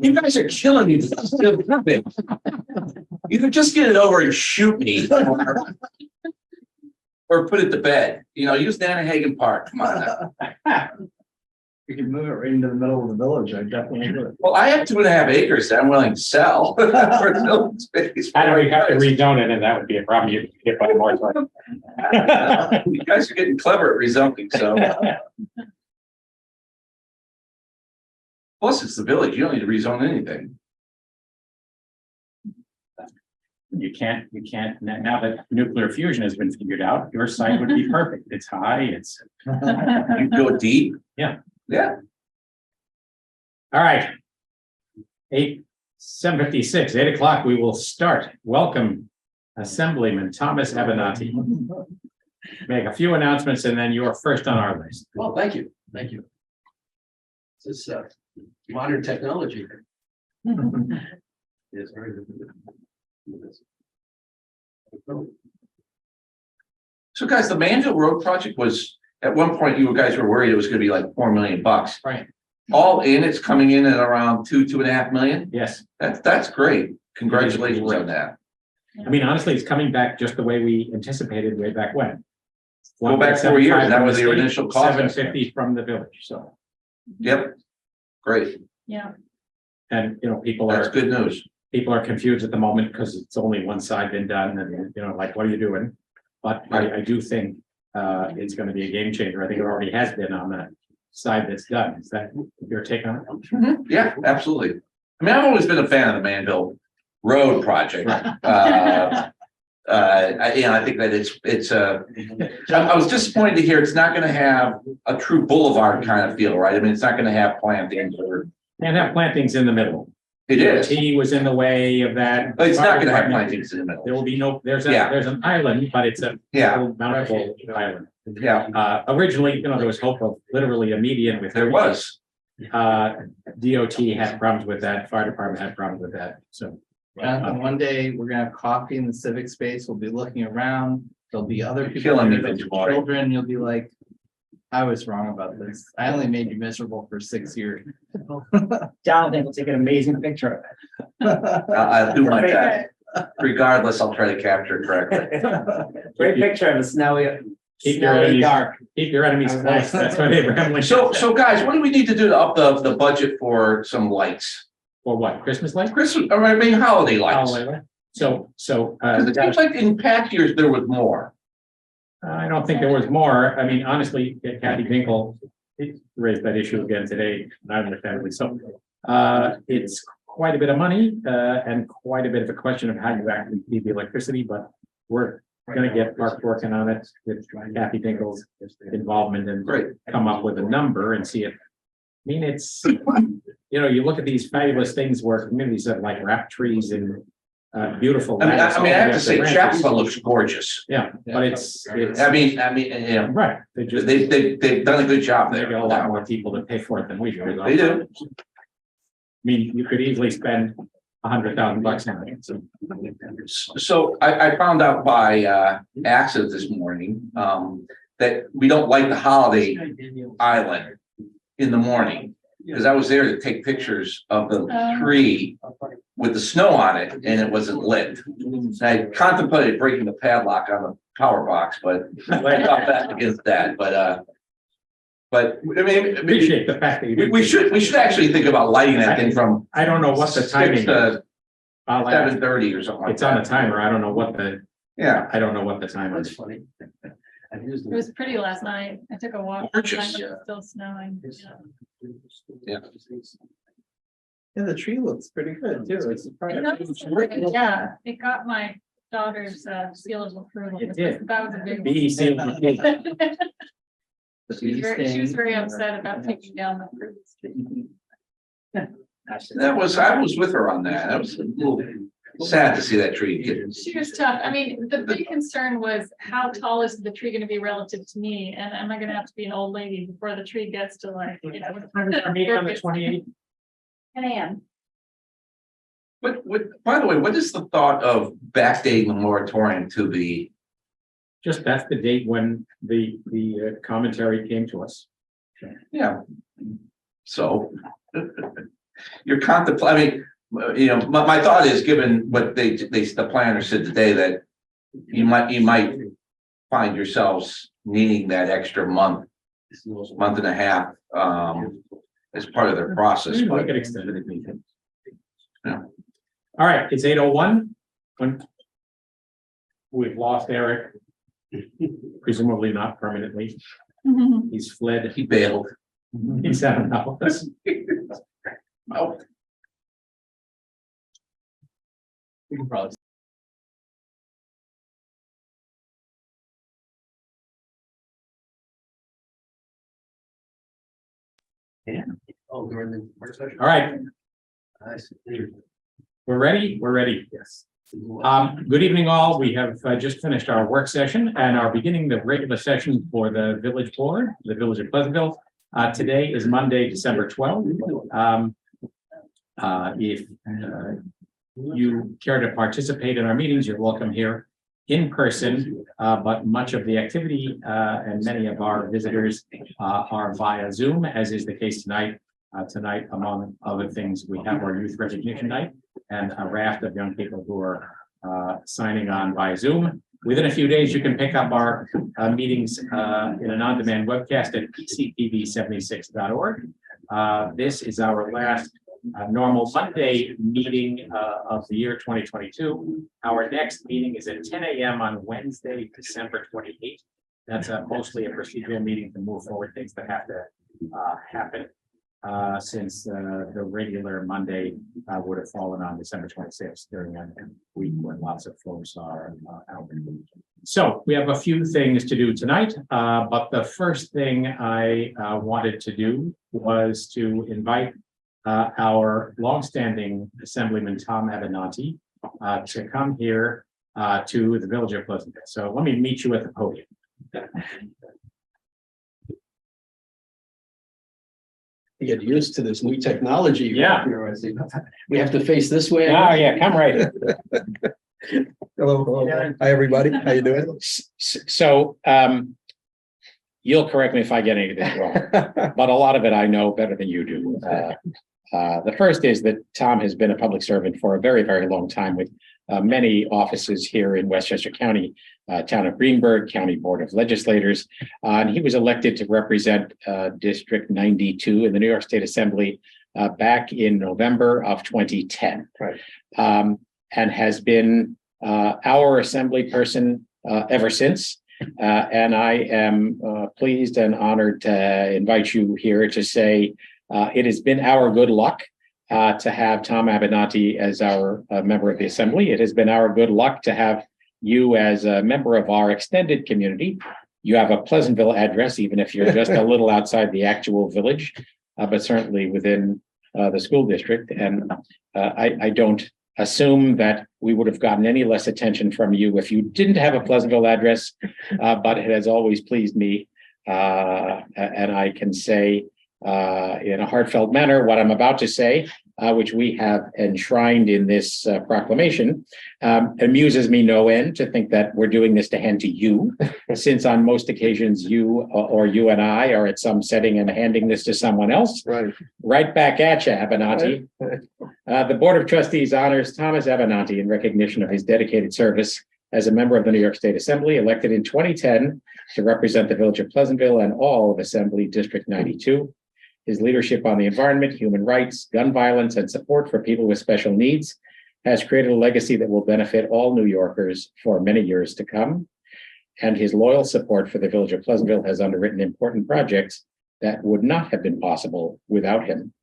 You guys are killing me. Either just get it over and shoot me, or put it to bed. Use Nanahagan Park. Come on now. You can move it right into the middle of the village, I definitely do it. Well, I have 2.5 acres that I'm willing to sell for building space. I know you have to rezone it, and that would be a problem. You get by the moratorium. You guys are getting clever at rezoning, so. Plus, it's the village. You don't need to rezone anything. You can't, now that nuclear fusion has been figured out, your site would be perfect. It's high, it's, You go deep. Yeah. Yeah. all right. 7:56, 8 o'clock, we will start. Welcome, Assemblyman Thomas Avenatti. Make a few announcements and then you are first on our list. Well, thank you. This is modern technology. Yes, very good. So guys, the Manville Road project was, at one point, you guys were worried it was gonna be like $4 million. Right. All in, it's coming in at around 2.5 million. Yes, That's great. Congratulations on that. I mean, honestly, it's coming back just the way we anticipated way back when. Go back 4 years, that was the initial cost. 750 from the village, so, Yep. Great. Yeah, and people That's are, good news. people are confused at the moment because it's only one side been done and, like, what are you doing? But I do think it's gonna be a game changer. I think it already has been on that side that's done. Is that your take on it? Yeah, absolutely. I mean, I've always been a fan of the Manville Road project. I think that I was disappointed to hear it's not gonna have a true boulevard kind of feel, right? I mean, it's not gonna have plantings or. And have plantings in the middle. It is. He was in the way of that. But it's not gonna have plantings in the middle. There will be no, there's Yeah. an island, but it's a Yeah, mountable island. yeah, Originally, there was hope of literally a median with. there was. DOT had problems with that, fire department had problems with that, so. And one day, we're gonna have coffee in the civic space, we'll be looking around, there'll be other people. Killing me, with Vince Marty. children, you'll be like, I was wrong about this, I only made you miserable for 6 years. Jonathan will take an amazing picture of I'll do my best. Regardless, I'll try to capture it correctly. it. Great picture of the snowy, Keep your snowy enemies, dark. keep your enemies close, that's what Abraham Lincoln. So guys, what do we need to do to up the budget for some lights? For what, Christmas lights? Christmas, or I mean, holiday lights. So, 'Cause it seems like in past years, there was more. I don't think there was more. I mean, honestly, Kathy Binkle raised that issue again today, not understandably so. It's quite a bit of money, and quite a bit of a question of how you actually feed the electricity, but we're gonna get Park working on it with Kathy Binkle's involvement and Great. come up with a number and see if. I mean, it's, you look at these fabulous things where communities have like wrap trees and beautiful. I lands all mean, I have to the say, way up to Chapel branches. looks gorgeous. Yeah, but it's, I mean, right, they just. they've done a good job They there. got a lot more people to pay for it than we do. They do. I mean, you could easily spend $100,000 on it, so. So I found out by accident this morning, that we don't light the holiday island in the morning. Because I was there to take pictures of the tree with the snow on it and it wasn't lit. And I contemplated breaking the padlock on the power box, but I thought that against that, but I mean, Appreciate the fact that you. we should actually think about lighting that thing from I don't know what the timing is. 6 to I'll ask. 7:30 or something like It's on a that. timer. I don't know what Yeah, I don't know what the timer That's is. funny. it was pretty last night. I took a walk. Gorgeous. last night, it was still snowing. Yeah. Yeah, the tree looks pretty good too, it's Yeah, it got my daughter's seal of approval. It did. That was a big. Be sealed with approval. She was very upset about taking down the fruits. I was with her on that. I was a little sad to see that tree get. She was tough. I mean, the big concern was how tall is the tree gonna be relative to me? And am I gonna have to be an old lady before the tree gets to like, Meeting on the 28th. 10 a.m. By the way, what is the thought of backdating the moratorium to the, Just that's the date when the commentary came to us. yeah. So. You're contemplating, my thought is, given what the planner said today, that you might find yourselves needing that extra month and a half, as part of their process, We but could extend it if needed. Yeah. All right, it's 8:01. We've lost Eric. Presumably not permanently. He's fled. he bailed. He's had enough of us. Oh, We can probably. Yeah. Oh, during the work session. All right, I see. we're ready? We're ready. Yes. Good evening, all. We have just finished our work session and are beginning the regular session for the village board, the village of Pleasantville. Today is Monday, December 12th. If you care to participate in our meetings, you're welcome here in person, but much of the activity and many of our visitors are via Zoom, as is the case tonight. Tonight, among other things, we have our youth recognition night and a raft of young people who are signing on by Zoom. Within a few days, you can pick up our meetings in an on-demand webcast at pctv76.org. This is our last normal Monday meeting of the year 2022. Our next meeting is at 10 a.m. on Wednesday, December 28th. That's mostly a procedural meeting to move forward things that have to happen. Since the regular Monday would have fallen on December 26th during a week when lots of folks are out. So we have a few things to do tonight, but the first thing I wanted to do was to invite our longstanding Assemblyman Tom Avenatti to come here to the Village of Pleasantville. So let me meet you at the podium. Get used to this new technology. Yeah. Here, I see. We have to face this way. Oh, yeah, come right in. Hello. Hi, everybody. How you doing? So, you'll correct me if I get anything wrong, but a lot of it I know better than you do. The first is that Tom has been a public servant for a very, very long time with many offices here in Westchester County, Town of Greenburgh, County Board of Legislators. And he was elected to represent District 92 in the New York State Assembly back in November of 2010. Right. And has been our assembly person ever since. And I am pleased and honored to invite you here to say it has been our good luck to have Tom Avenatti as our member of the Assembly. It has been our good luck to have you as a member of our extended community. You have a Pleasantville address, even if you're just a little outside the actual village, but certainly within the school district. And I don't assume that we would have gotten any less attention from you if you didn't have a Pleasantville address, but it has always pleased me. And I can say in a heartfelt manner what I'm about to say, which we have enshrined in this proclamation, amuses me no end to think that we're doing this to hand to you, since on most occasions you or you and I are at some setting and handing this to someone else. Right. Right back at you, Avenatti. The Board of Trustees honors Thomas Avenatti in recognition of his dedicated service as a member of the New York State Assembly, elected in 2010 to represent the Village of Pleasantville and all of Assembly District 92. His leadership on the environment, human rights, gun violence, and support for people with special needs has created a legacy that will benefit all New Yorkers for many years to come. And his loyal support for the Village of Pleasantville has underwritten important projects that would not have been possible without him.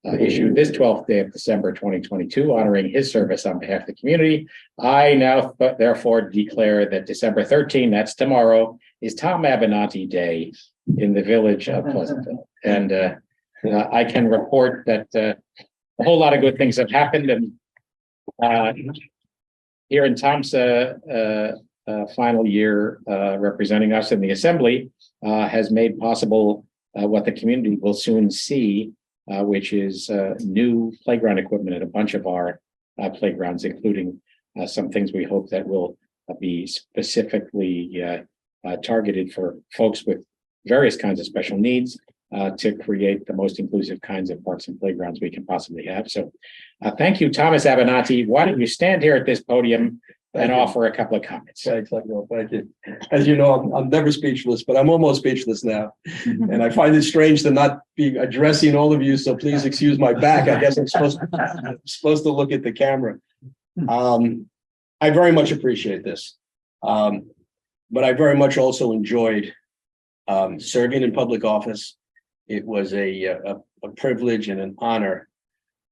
Issued this 12th day of December 2022, honoring his service on behalf of the community, I now therefore declare that December 13, that's tomorrow, is Tom Avenatti Day in the Village of Pleasantville. And I can report that a whole lot of good things have happened. And here in Tom's final year representing us in the Assembly has made possible what the community will soon see, which is new playground equipment at a bunch of our playgrounds, including some things we hope that will be specifically targeted for folks with various kinds of special needs to create the most inclusive kinds of parks and playgrounds we can possibly have. So thank you, Thomas Avenatti. Why don't you stand here at this podium and offer a couple of comments. Thanks, Michael. Thank you. As you know, I'm never speechless, but I'm almost speechless now. And I find it strange to not be addressing all of you, so please excuse my back. I guess I'm supposed to look at the camera. I very much appreciate this. But I very much also enjoyed serving in public office. It was a privilege and an honor.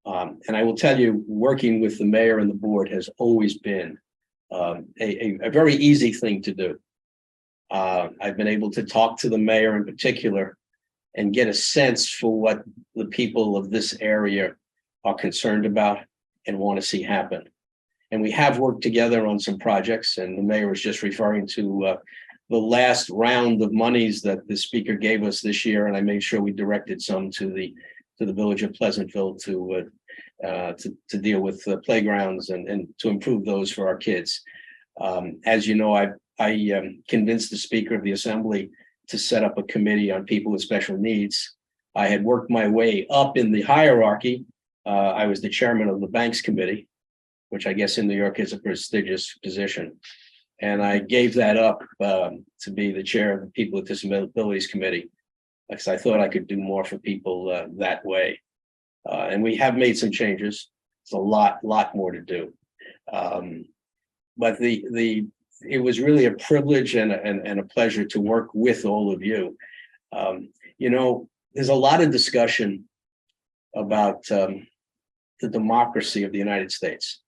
And I will tell you, working with the mayor and the board has always been a very easy thing to do. I've been able to talk to the mayor in particular and get a sense for what the people of this area are concerned about and want to see happen. And we have worked together on some projects, and the mayor was just referring to the last round of monies that the speaker gave us this year, and I made sure we directed some to the village of Pleasantville to deal with playgrounds and to improve those for our kids. As you know, I convinced the Speaker of the Assembly to set up a committee on people with special needs. I had worked my way up in the hierarchy. I was the chairman of the Banks Committee, which I guess in New York is a prestigious position. And I gave that up to be the chair of the People with Disabilities Committee, because I thought I could do more for people that way. And we have made some changes. There's a lot more to do. But it was really a privilege and a pleasure to work with all of you. You know, there's a lot of discussion about the democracy of the United States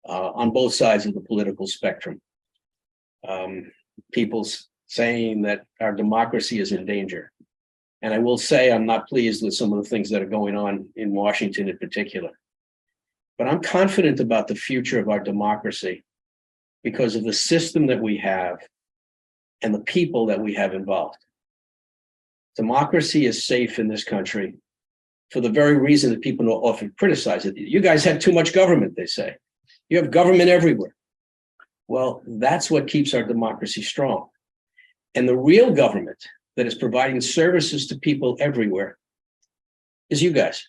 on both sides of the political spectrum. People saying that our democracy is in danger. And I will say I'm not pleased with some of the things that are going on in Washington in particular. But I'm confident about the future of our democracy because of the system that we have and the people that we have involved. Democracy is safe in this country for the very reason that people often criticize it. You guys have too much government, they say. You have government everywhere. Well, that's what keeps our democracy strong. And the real government that is providing services to people everywhere is you guys.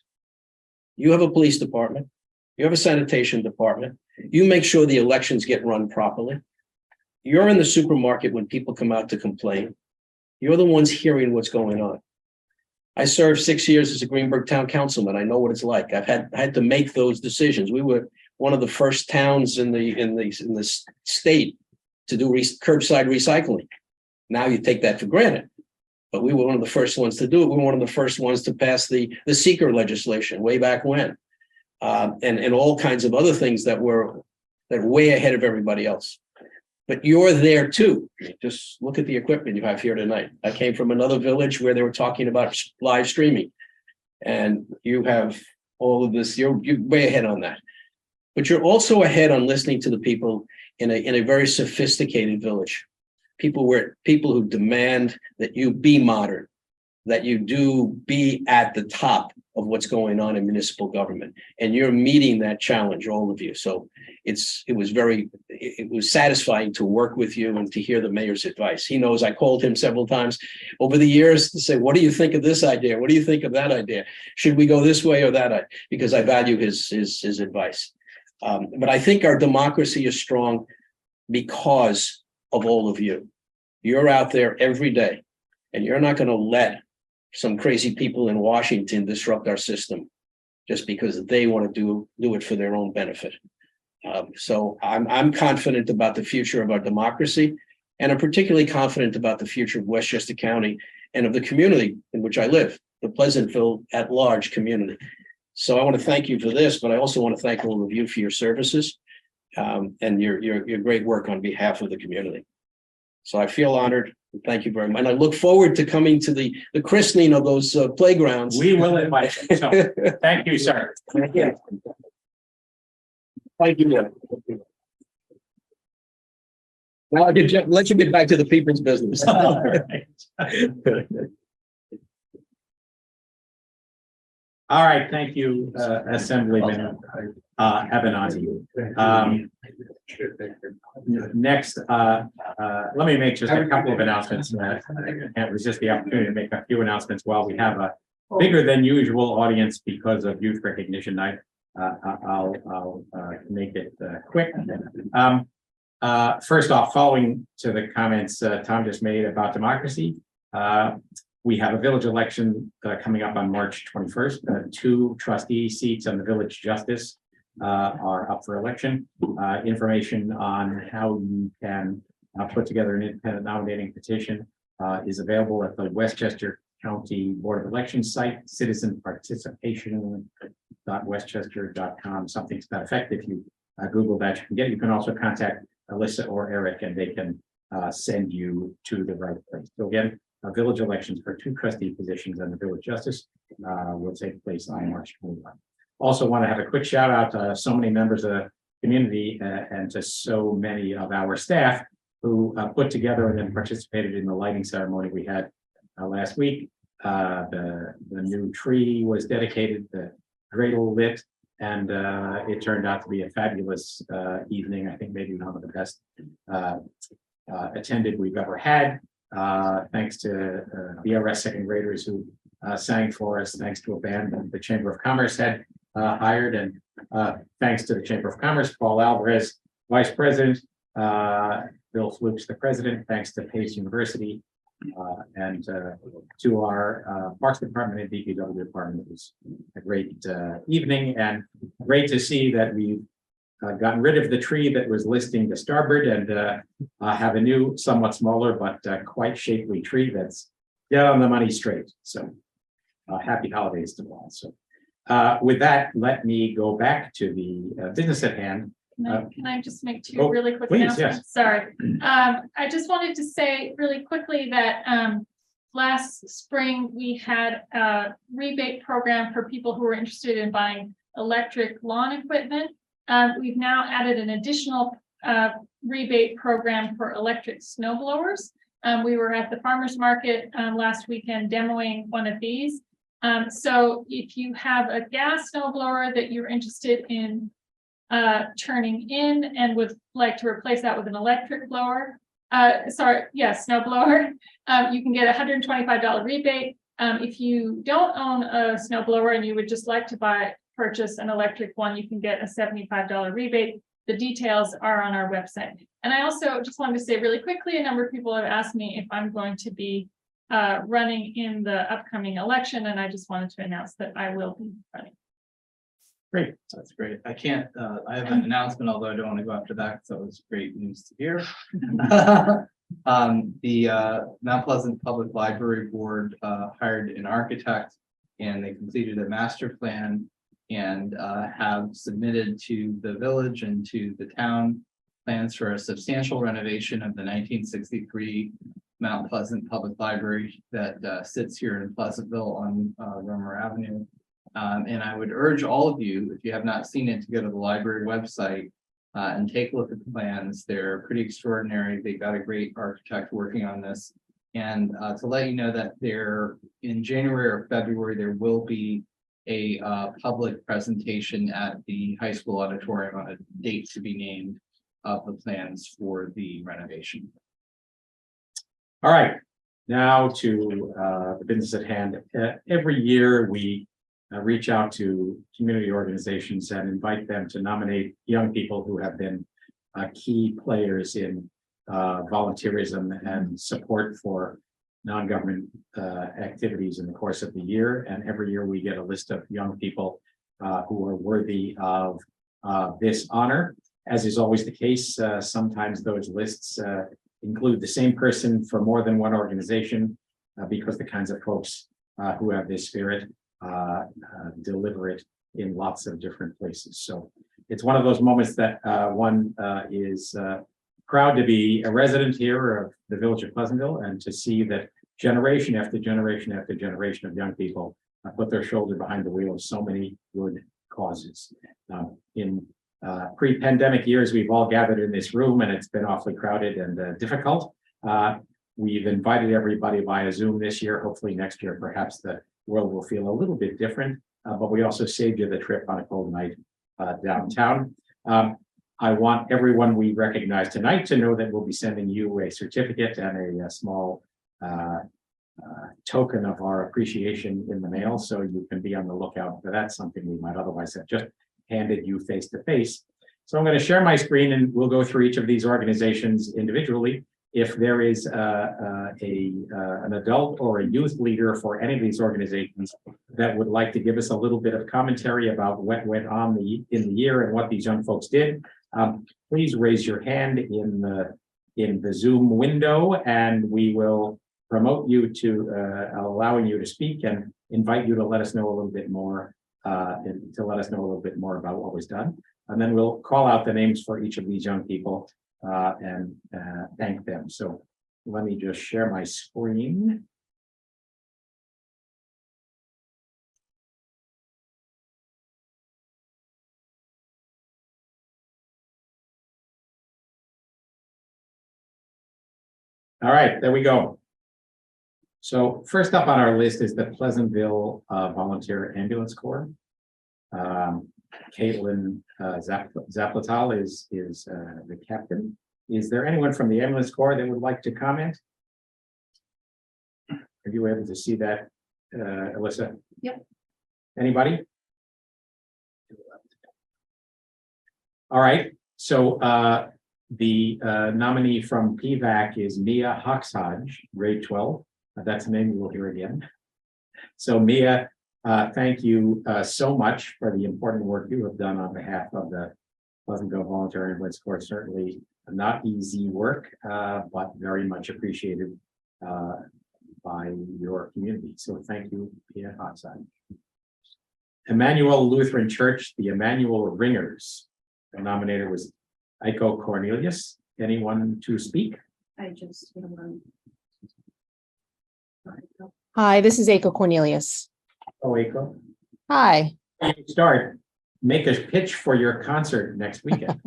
You have a police department. You have a sanitation department. You make sure the elections get run properly. You're in the supermarket when people come out to complain. You're the ones hearing what's going on. I served 6 years as a Greenburgh town councilman. I know what it's like. I had to make those decisions. We were one of the first towns in the state to do curbside recycling. Now you take that for granted, but we were one of the first ones to do it. We were one of the first ones to pass the seeker legislation way back when, and all kinds of other things that were way ahead of everybody else. But you're there too. Just look at the equipment you have here tonight. I came from another village where they were talking about live streaming, and you have all of this. You're way ahead on that. But you're also ahead on listening to the people in a very sophisticated village. People who demand that you be modern, that you do be at the top of what's going on in municipal government. And you're meeting that challenge, all of you. So it was satisfying to work with you and to hear the mayor's advice. He knows I called him several times over the years to say, what do you think of this idea? What do you think of that idea? Should we go this way or that? Because I value his advice. But I think our democracy is strong because of all of you. You're out there every day, and you're not going to let some crazy people in Washington disrupt our system just because they want to do it for their own benefit. So I'm confident about the future of our democracy, and I'm particularly confident about the future of Westchester County and of the community in which I live, the Pleasantville at large community. So I want to thank you for this, but I also want to thank all of you for your services and your great work on behalf of the community. So I feel honored. Thank you very much. And I look forward to coming to the christening of those playgrounds. We will invite you. So, thank you, sir. Yeah. Thank you. Now I can let you get back to the people's business. All right, thank you, Assemblyman Avenatti. Next, let me make just a couple of announcements. It was just the opportunity to make a few announcements while we have a bigger than usual audience because of Youth Recognition Night. I'll make it quick. First off, following to the comments Tom just made about democracy, we have a village election coming up on March 21st. 2 trustee seats on the village justice are up for election. Information on how you can put together an independent nominating petition is available at the Westchester County Board of Elections site, citizenparticipation.westchester.com, something to that effect. If you Google that, you can get. You can also contact Alyssa or Eric, and they can send you to the right place. So again, village elections for 2 trustee positions on the village justice will take place on March 21. Also want to have a quick shout out to so many members of the community and to so many of our staff who put together and then participated in the lighting ceremony we had last week. The new tree was dedicated, the dreidel lit, and it turned out to be a fabulous evening. I think maybe one of the best attended we've ever had. Thanks to BRS second graders who sang for us, thanks to a band that the Chamber of Commerce had hired, and thanks to the Chamber of Commerce, Paul Alvarez, Vice President, Bill Flukes, the President, thanks to Pace University, and to our Parks Department and DPW Department. It was a great evening, and great to see that we've gotten rid of the tree that was listing to starboard and have a new, somewhat smaller, but quite shapely tree that's dead on the money straight. So happy holidays to all. So with that, let me go back to the business at hand. Can I just make 2 really quick please, announcements? yes. Sorry. I just wanted to say really quickly that last spring we had a rebate program for people who were interested in buying electric lawn equipment. We've now added an additional rebate program for electric snow blowers. We were at the farmers market last weekend demoing one of these. So if you have a gas snow blower that you're interested in turning in and would like to replace that with an electric blower, snow blower, you can get a $125 rebate. If you don't own a snow blower and you would just like to purchase an electric one, you can get a $75 rebate. The details are on our website. And I also just wanted to say really quickly, a number of people have asked me if I'm going to be running in the upcoming election, and I just wanted to announce that I will be running. Great. That's great. I can't, I have an announcement, although I don't want to go after that, because that was great news to hear. The Mount Pleasant Public Library Board hired an architect, and they completed a master plan and have submitted to the village and to the town plans for a substantial renovation of the 1963 Mount Pleasant Public Library that sits here in Pleasantville on Romer Avenue. And I would urge all of you, if you have not seen it, to go to the library website and take a look at the plans. They're pretty extraordinary. They got a great architect working on this. And to let you know that there, in January or February, there will be a public presentation at the high school auditorium on a date to be named of the plans for the renovation. All right, now to the business at hand. Every year we reach out to community organizations and invite them to nominate young people who have been key players in volunteerism and support for non-government activities in the course of the year. And every year we get a list of young people who are worthy of this honor. As is always the case, sometimes those lists include the same person for more than one organization because the kinds of folks who have this spirit deliver it in lots of different places. So it's one of those moments that one is proud to be a resident here of the village of Pleasantville and to see that generation after generation after generation of young people put their shoulder behind the wheel of so many good causes. In pre-pandemic years, we've all gathered in this room and it's been awfully crowded and difficult. We've invited everybody via Zoom this year. Hopefully next year, perhaps the world will feel a little bit different, but we also saved you the trip on a cold night downtown. I want everyone we recognize tonight to know that we'll be sending you a certificate and a small token of our appreciation in the mail, so you can be on the lookout for that, something we might otherwise have just handed you face to face. So I'm going to share my screen and we'll go through each of these organizations individually. If there is an adult or a youth leader for any of these organizations that would like to give us a little bit of commentary about what went on in the year and what these young folks did, please raise your hand in the Zoom window, and we will promote you to allowing you to speak and invite you to let us know a little bit more about what was done. And then we'll call out the names for each of these young people and thank them. So let me just share my screen. All right, there we go. So first up on our list is the Pleasantville Volunteer Ambulance Corps. Caitlin Zaplatal is the captain. Is there anyone from the Ambulance Corps that would like to comment? Are you able to see that, Alyssa? Yep. Anybody? All right, so the nominee from PVAC is Mia Hoxhaj, grade 12. That's a name we will hear again. So Mia, thank you so much for the important work you have done on behalf of the Pleasantville Volunteer Ambulance Corps. Certainly not easy work, but very much appreciated by your community. So thank you, Mia Hoxhaj. Emmanuel Lutheran Church, the Emmanuel Ringers. The nominator was Aiko Cornelius. Anyone to speak? I just. Hi, this is Aiko Cornelius. Oh, Aiko. Hi. Start. Make a pitch for your concert next weekend.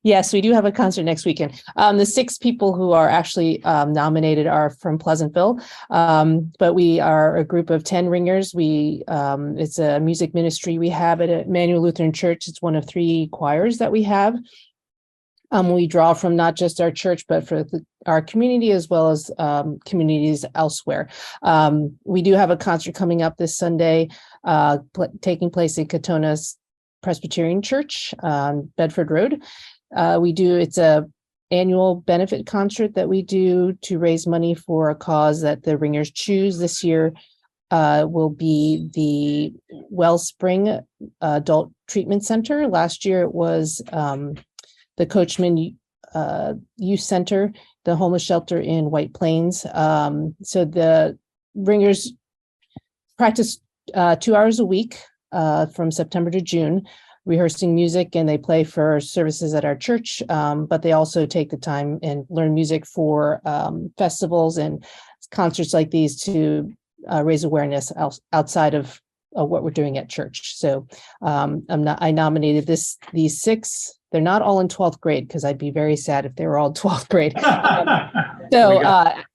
Yes, we do have a concert next weekend. The 6 people who are actually nominated are from Pleasantville, but we are a group of 10 ringers. It's a music ministry we have at Emmanuel Lutheran Church. It's one of 3 choirs that we have. We draw from not just our church, but for our community as well as communities elsewhere. We do have a concert coming up this Sunday, taking place in Katona's Presbyterian Church on Bedford Road. It's a annual benefit concert that we do to raise money for a cause that the ringers choose. This year will be the Wellspring Adult Treatment Center. Last year it was the Coachman Youth Center, the homeless shelter in White Plains. So the ringers practice 2 hours a week from September to June, rehearsing music, and they play for services at our church, but they also take the time and learn music for festivals and concerts like these to raise awareness outside of what we're doing at church. So I nominated these 6. They're not all in 12th grade because I'd be very sad if they were all 12th grade.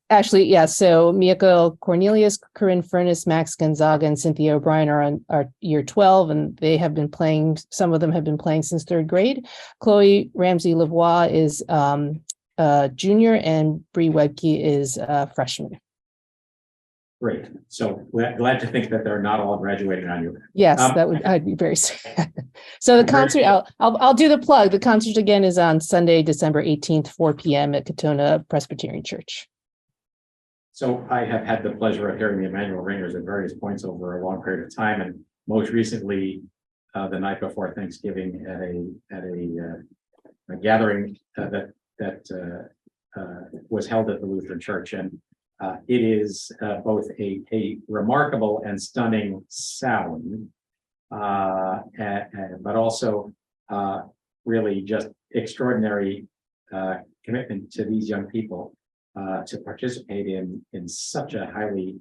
Actually, yeah. So Miyako Cornelius, Corinne Furness, Max Gonzaga, and Cynthia O'Brien are year 12, and they have been playing. Some of them have been playing since 3rd grade. Chloe Ramsey Lavoie is junior, and Bree Webke is freshman. Great. So we're glad to think that they're not all graduating on you. Yes, I'd be very sad. So the concert, I'll do the plug. The concert again is on Sunday, December 18th, 4 p.m. at Katona Presbyterian Church. So I have had the pleasure of hearing the Emmanuel Ringers at various points over a long period of time, and most recently the night before Thanksgiving at a gathering that was held at the Lutheran Church, and it is both a remarkable and stunning sound, but also really just extraordinary commitment to these young people to participate in such a highly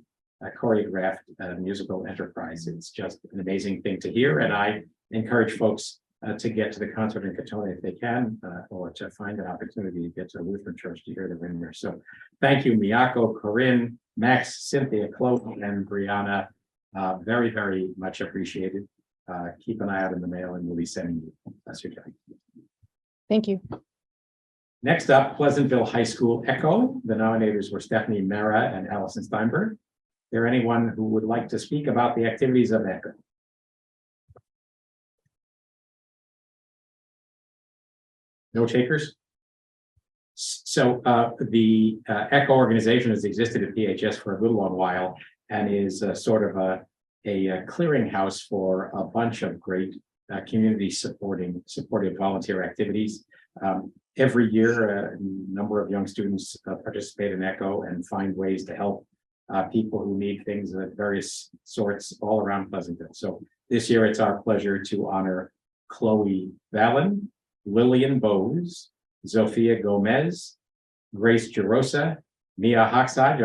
choreographed musical enterprise. It's just an amazing thing to hear, and I encourage folks to get to the concert in Katona if they can, or to find an opportunity to get to the Lutheran Church to hear the Ringers. So thank you, Miyako, Corinne, Max, Cynthia, Chloe, and Brianna. Very, very much appreciated. Keep an eye out in the mail, and we'll be sending you. That's your time. Thank you. Next up, Pleasantville High School Echo. The nominators were Stephanie Mera and Allison Steinberg. Is there anyone who would like to speak about the activities of Echo? No takers? So the ECHO organization has existed at PHS for a good long while and is sort of a clearinghouse for a bunch of great community supportive volunteer activities. Every year, a number of young students participate in ECHO and find ways to help people who need things of various sorts all around Pleasantville. So this year, it's our pleasure to honor Chloe Vallon, Lillian Bowes, Zofia Gomez, Grace Jarosa, Mia Hoxaj,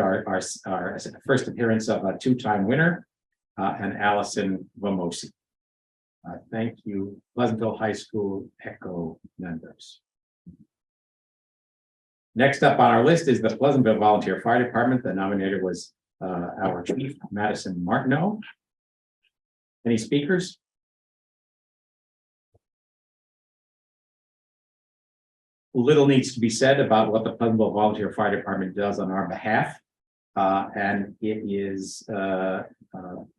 our first appearance of a two-time winner, and Allison Vamosi. Thank you, Pleasantville High School ECHO members. Next up on our list is the Pleasantville Volunteer Fire Department. The nominator was our chief, Madison Martineau. Any speakers? Little needs to be said about what the Pleasantville Volunteer Fire Department does on our behalf. And it is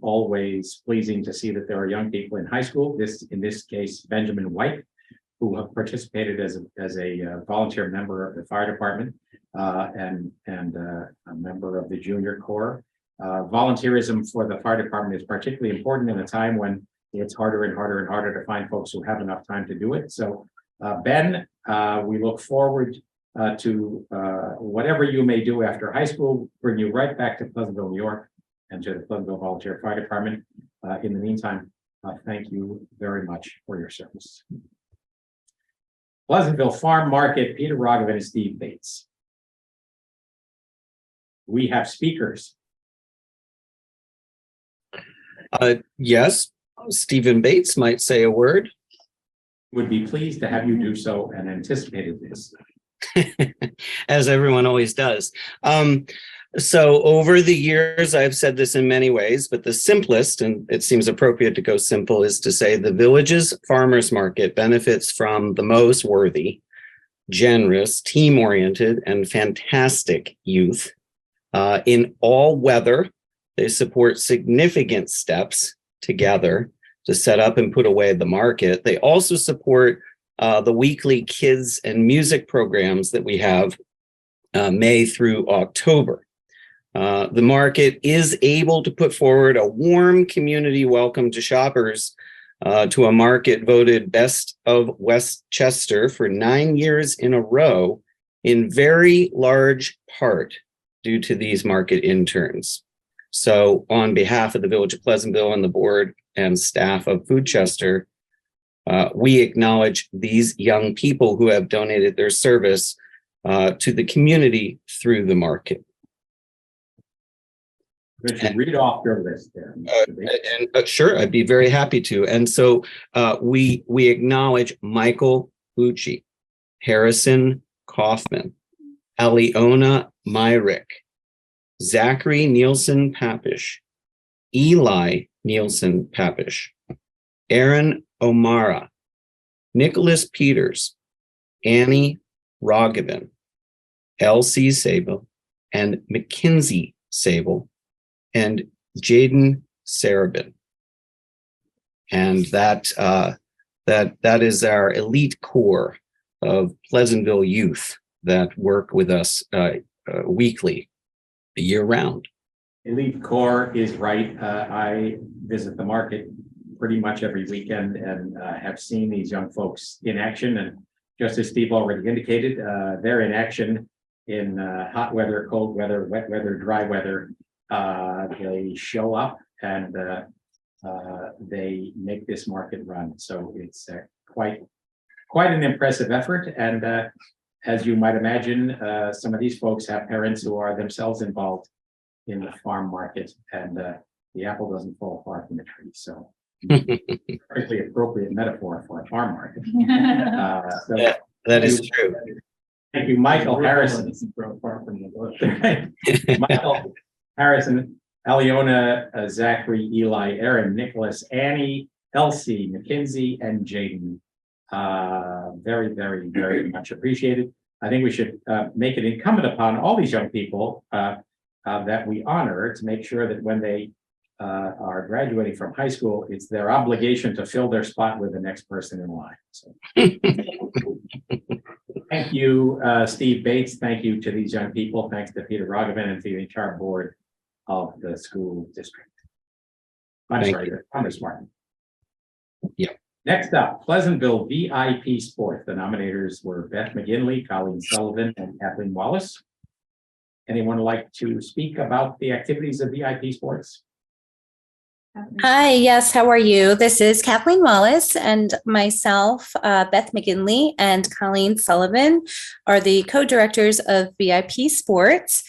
always pleasing to see that there are young people in high school, in this case, Benjamin White, who have participated as a volunteer member of the fire department and a member of the junior corps. Volunteerism for the fire department is particularly important in a time when it's harder and harder and harder to find folks who have enough time to do it. So Ben, we look forward to whatever you may do after high school, bring you right back to Pleasantville, New York, and to the Pleasantville Volunteer Fire Department. In the meantime, thank you very much for your service. Pleasantville Farm Market, Peter Rogovan and Steve Bates. We have speakers. Yes, Stephen Bates might say a word. Would be pleased to have you do so and anticipated this. As everyone always does. So over the years, I've said this in many ways, but the simplest, and it seems appropriate to go simple, is to say the village's farmers market benefits from the most worthy, generous, team-oriented, and fantastic youth. In all weather, they support significant steps together to set up and put away the market. They also support the weekly kids and music programs that we have May through October. The market is able to put forward a warm community welcome to shoppers to a market voted best of Westchester for 9 years in a row, in very large part due to these market interns. So on behalf of the Village of Pleasantville and the board and staff of Foodchester, we acknowledge these young people who have donated their service to the community through the market. Could you read off your list there? Sure, I'd be very happy to. And so we acknowledge Michael Bucci, Harrison Kaufman, Aliona Myrick, Zachary Nielsen Papish, Eli Nielsen Papish, Aaron O'Mara, Nicholas Peters, Annie Rogovan, Elsie Sable, and Mackenzie Sable, and Jaden Sarabin. And that is our elite core of Pleasantville youth that work with us weekly, year round. Elite core is right. I visit the market pretty much every weekend and have seen these young folks in action. And just as Steve already indicated, they're in action in hot weather, cold weather, wet weather, dry weather. They show up and they make this market run. So it's quite an impressive effort. And as you might imagine, some of these folks have parents who are themselves involved in the farm market, and the apple doesn't fall far from the tree. So perfectly appropriate metaphor for a farm market. So yeah, that is true. Thank you, Michael Harrison. Michael Harrison, Aliona, Zachary, Eli, Aaron, Nicholas, Annie, Elsie, Mackenzie, and Jaden. Very, very, very much appreciated. I think we should make it incumbent upon all these young people that we honor to make sure that when they are graduating from high school, it's their obligation to fill their spot with the next person in line. So. Thank you, Steve Bates. Thank you to these young people. Thanks to Peter Rogovan and to the entire board of the school district. I'm Thank sorry, Thomas Martin. Yeah. Next up, Pleasantville VIP Sports. The nominators were Beth McGinley, Colleen Sullivan, and Kathleen Wallace. Anyone like to speak about the activities of VIP Sports? Hi, yes, how are you? This is Kathleen Wallace and myself, Beth McGinley and Colleen Sullivan are the co-directors of VIP Sports.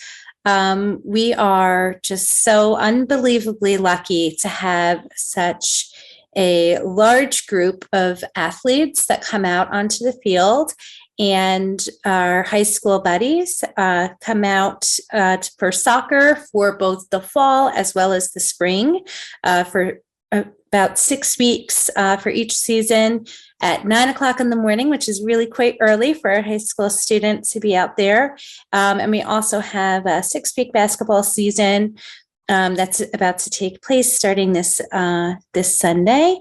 We are just so unbelievably lucky to have such a large group of athletes that come out onto the field, and our high school buddies come out for soccer for both the fall as well as the spring for about 6 weeks for each season at 9 o'clock in the morning, which is really quite early for a high school student to be out there. And we also have a 6-week basketball season that's about to take place starting this Sunday.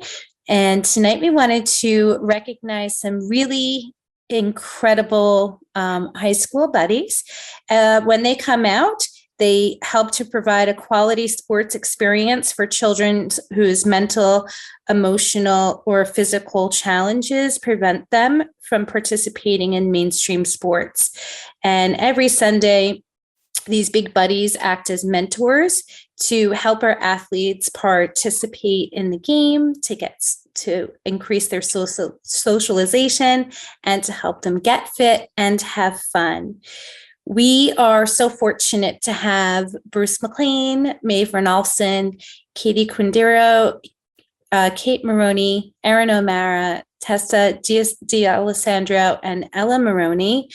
And tonight we wanted to recognize some really incredible high school buddies. When they come out, they help to provide a quality sports experience for children whose mental, emotional, or physical challenges prevent them from participating in mainstream sports. And every Sunday, these big buddies act as mentors to help our athletes participate in the game, to increase their socialization, and to help them get fit and have fun. We are so fortunate to have Bruce McLean, Maeve Renalson, Katie Quindero, Kate Maroney, Erin O'Mara, Tessa D'Alessandro, and Ella Maroney.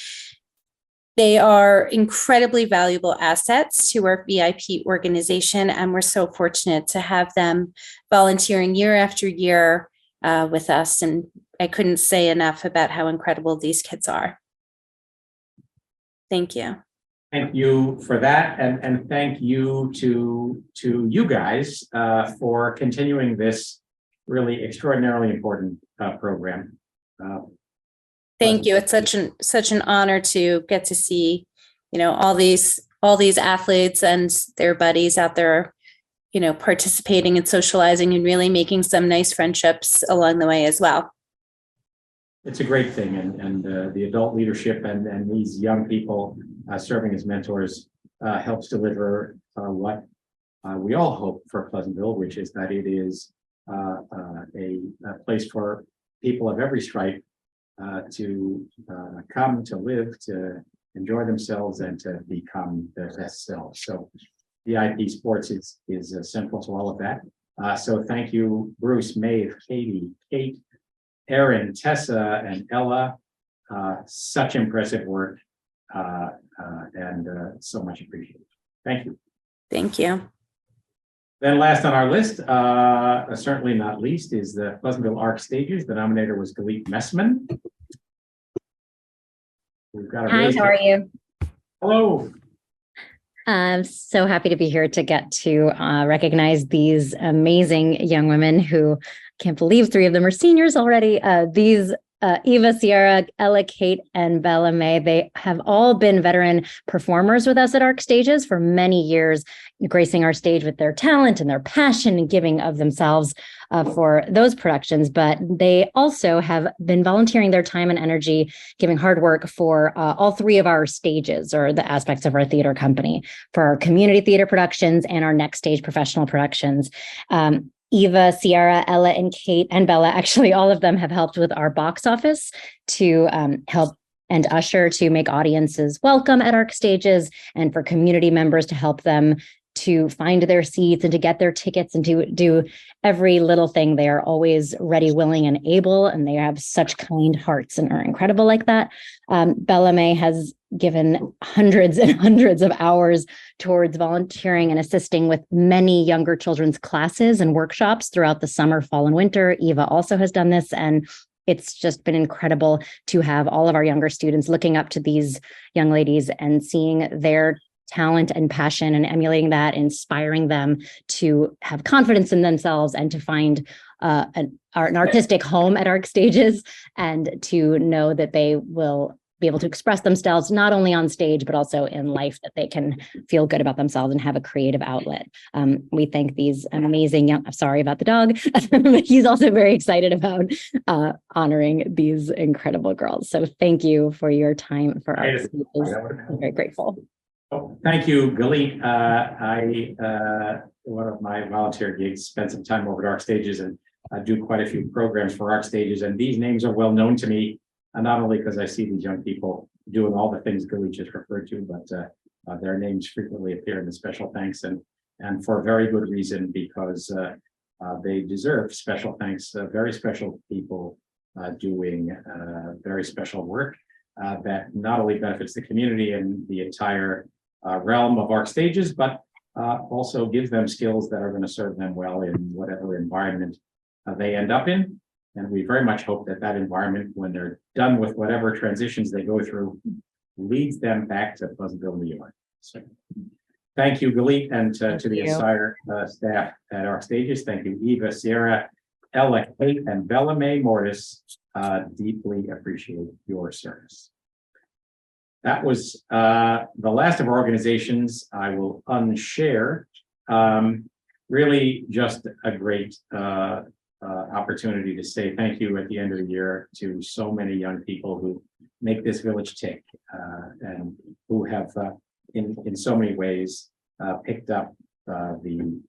They are incredibly valuable assets to our VIP organization, and we're so fortunate to have them volunteering year after year with us. And I couldn't say enough about how incredible these kids are. Thank you. Thank you for that, and thank you to you guys for continuing this really extraordinarily important program. Thank you. It's such an honor to get to see, all these athletes and their buddies out there, participating and socializing and really making some nice friendships along the way as well. It's a great thing, and the adult leadership and these young people serving as mentors helps deliver what we all hope for Pleasantville, which is that it is a place for people of every stripe to come, to live, to enjoy themselves, and to become their best selves. So VIP Sports is central to all of that. So thank you, Bruce, Maeve, Katie, Kate, Erin, Tessa, and Ella. Such impressive work and so much appreciated. Thank you. Thank you. Then last on our list, certainly not least, is the Pleasantville Arc Stages. The nominator was Galit Messman. We've got Hi, how are you? Hello. I'm so happy to be here to get to recognize these amazing young women who can't believe 3 of them are seniors already. These Eva, Sierra, Ella, Kate, and Bella May, they have all been veteran performers with us at Arc Stages for many years, gracing our stage with their talent and their passion and giving of themselves for those productions. But they also have been volunteering their time and energy, giving hard work for all 3 of our stages, or the aspects of our theater company, for our community theater productions and our next stage professional productions. Eva, Sierra, Ella, and Kate, and Bella, actually all of them have helped with our box office to help and usher to make audiences welcome at Arc Stages, and for community members to help them to find their seats and to get their tickets and to do every little thing. They are always ready, willing, and able, and they have such kind hearts and are incredible like that. Bella May has given hundreds and hundreds of hours towards volunteering and assisting with many younger children's classes and workshops throughout the summer, fall, and winter. Eva also has done this, and it's just been incredible to have all of our younger students looking up to these young ladies and seeing their talent and passion and emulating that, inspiring them to have confidence in themselves and to find an artistic home at Arc Stages, and to know that they will be able to express themselves, not only on stage, but also in life, that they can feel good about themselves and have a creative outlet. We thank these amazing young, I'm sorry about the dog, but he's also very excited about honoring these incredible girls. So thank you for your time for our speeches. I'm very grateful. Oh, thank you, Galit. One of my volunteer gigs, spent some time over at Arc Stages, and I do quite a few programs for Arc Stages, and these names are well known to me. Not only because I see these young people doing all the things Galit just referred to, but their names frequently appear in the special thanks, and for a very good reason, because they deserve special thanks. Very special people doing very special work that not only benefits the community and the entire realm of Arc Stages, but also gives them skills that are going to serve them well in whatever environment they end up in. And we very much hope that that environment, when they're done with whatever transitions they go through, leads them back to Pleasantville, New York. So thank you, Galit, and to the entire staff at Arc Stages. Thank you, Eva, Sierra, Ella, Kate, and Bella Mae Mortis. Deeply appreciate your service. That was the last of our organizations. I will unshare. Really just a great opportunity to say thank you at the end of the year to so many young people who make this village tick and who have in so many ways picked up the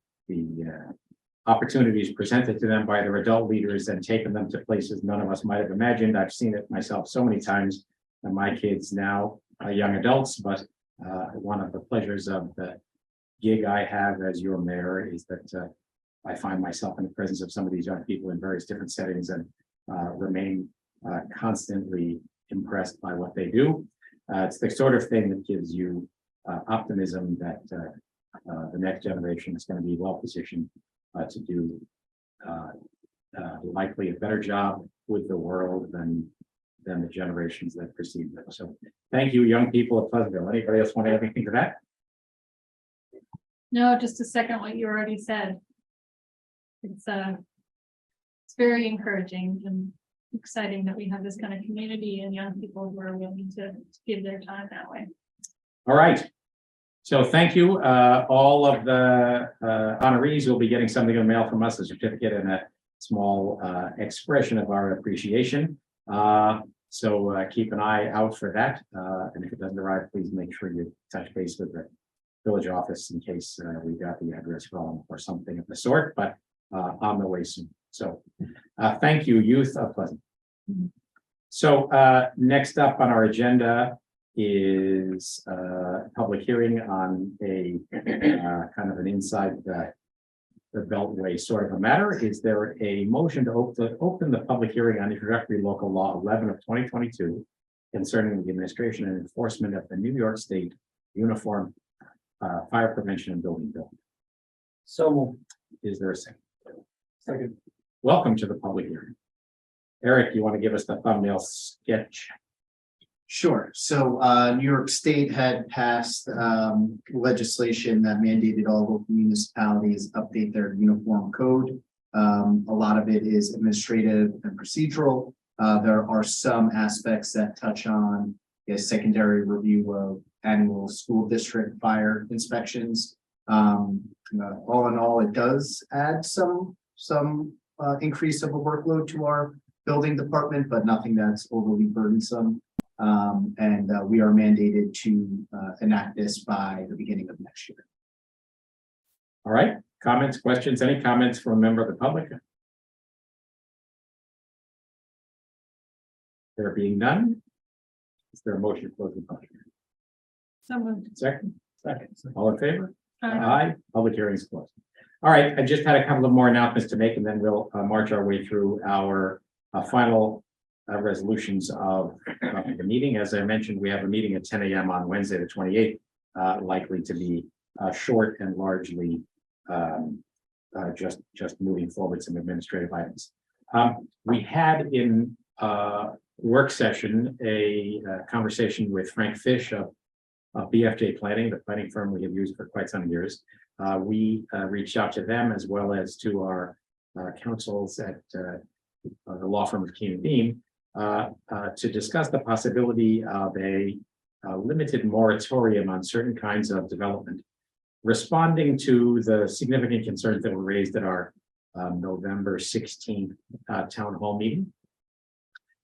opportunities presented to them by their adult leaders and taken them to places none of us might have imagined. I've seen it myself so many times, and my kids now are young adults, but one of the pleasures of the gig I have as your mayor is that I find myself in the presence of some of these young people in various different settings and remain constantly impressed by what they do. It's the sort of thing that gives you optimism that the next generation is going to be well positioned to do likely a better job with the world than the generations that precede them. So thank you, young people of Pleasantville. Anybody else want to add anything to that? No, just to second what you already said. It's very encouraging and exciting that we have this kind of community and young people who are willing to give their time that way. All right. So thank you. All of the honorees will be getting something in the mail from us, a certificate and a small expression of our appreciation. So keep an eye out for that. And if it doesn't arrive, please make sure you touch base with the village office in case we got the address wrong or something of the sort, but on the way soon. So thank you, youth of Pleasant. So next up on our agenda is public hearing on a kind of an inside the Beltway sort of a matter. Is there a motion to open the public hearing on introductory local law 11 of 2022 concerning the administration and enforcement of the New York State Uniform Fire Prevention and Building Bill? So is there a second? Second. Welcome to the public hearing. Eric, you want to give us the thumbnail sketch? Sure. So New York State had passed legislation that mandated all local municipalities update their uniform code. A lot of it is administrative and procedural. There are some aspects that touch on a secondary review of annual school district fire inspections. All in all, it does add some increase of a workload to our building department, but nothing that's overly burdensome. And we are mandated to enact this by the beginning of next year. All right, comments, questions, any comments from a member of the public? There being none, is there a motion to close the public hearing? So moved. Second, all in favor? Aye. Aye. Public hearing is closed. All right, I just had a couple of more announcements to make, and then we'll march our way through our final resolutions of the meeting. As I mentioned, we have a meeting at 10 a.m. on Wednesday, the 28th, likely to be short and largely just moving forward some administrative items. We had in work session a conversation with Frank Fish of BFJ Planning, the planning firm we have used for quite some years. We reached out to them as well as to our counsels at the law firm of Keenan Bean to discuss the possibility of a limited moratorium on certain kinds of development, responding to the significant concerns that were raised at our November 16th town hall meeting.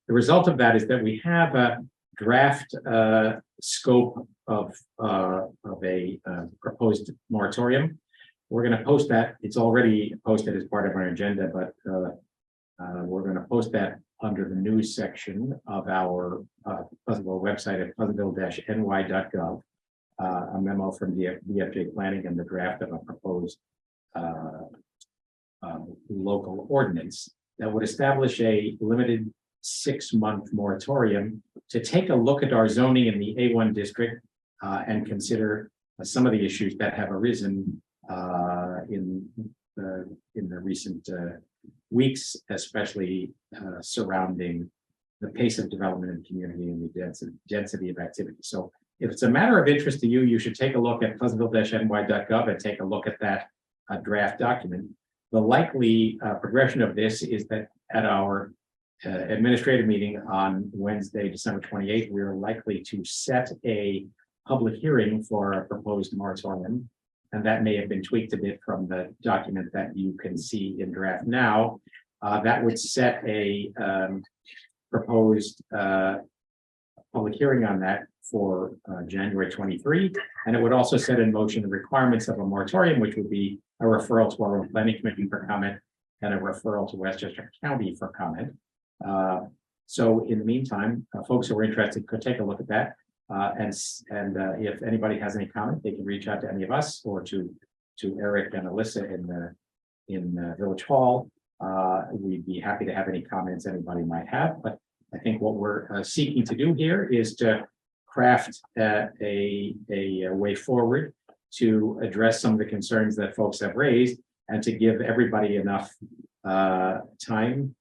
The result of that is that we have a draft scope of a proposed moratorium. We're going to post that. It's already posted as part of our agenda, but we're going to post that under the news section of our Pleasantville website at pleasantville-ny.gov. A memo from the VFJ Planning and the draft of a proposed local ordinance that would establish a limited 6-month moratorium to take a look at our zoning in the A1 district and consider some of the issues that have arisen in the recent weeks, especially surrounding the pace of development in the community and the density of activity. So if it's a matter of interest to you, you should take a look at pleasantville-ny.gov and take a look at that draft document. The likely progression of this is that at our administrative meeting on Wednesday, December 28th, we are likely to set a public hearing for a proposed moratorium. And that may have been tweaked a bit from the document that you can see in draft now. That would set a proposed public hearing on that for January 23. And it would also set in motion the requirements of a moratorium, which would be a referral to our own planning committee for comment and a referral to Westchester County for comment. So in the meantime, folks who are interested could take a look at that. And if anybody has any comment, they can reach out to any of us or to Eric and Alyssa in Village Hall. We'd be happy to have any comments anybody might have. But I think what we're seeking to do here is to craft a way forward to address some of the concerns that folks have raised and to give everybody enough time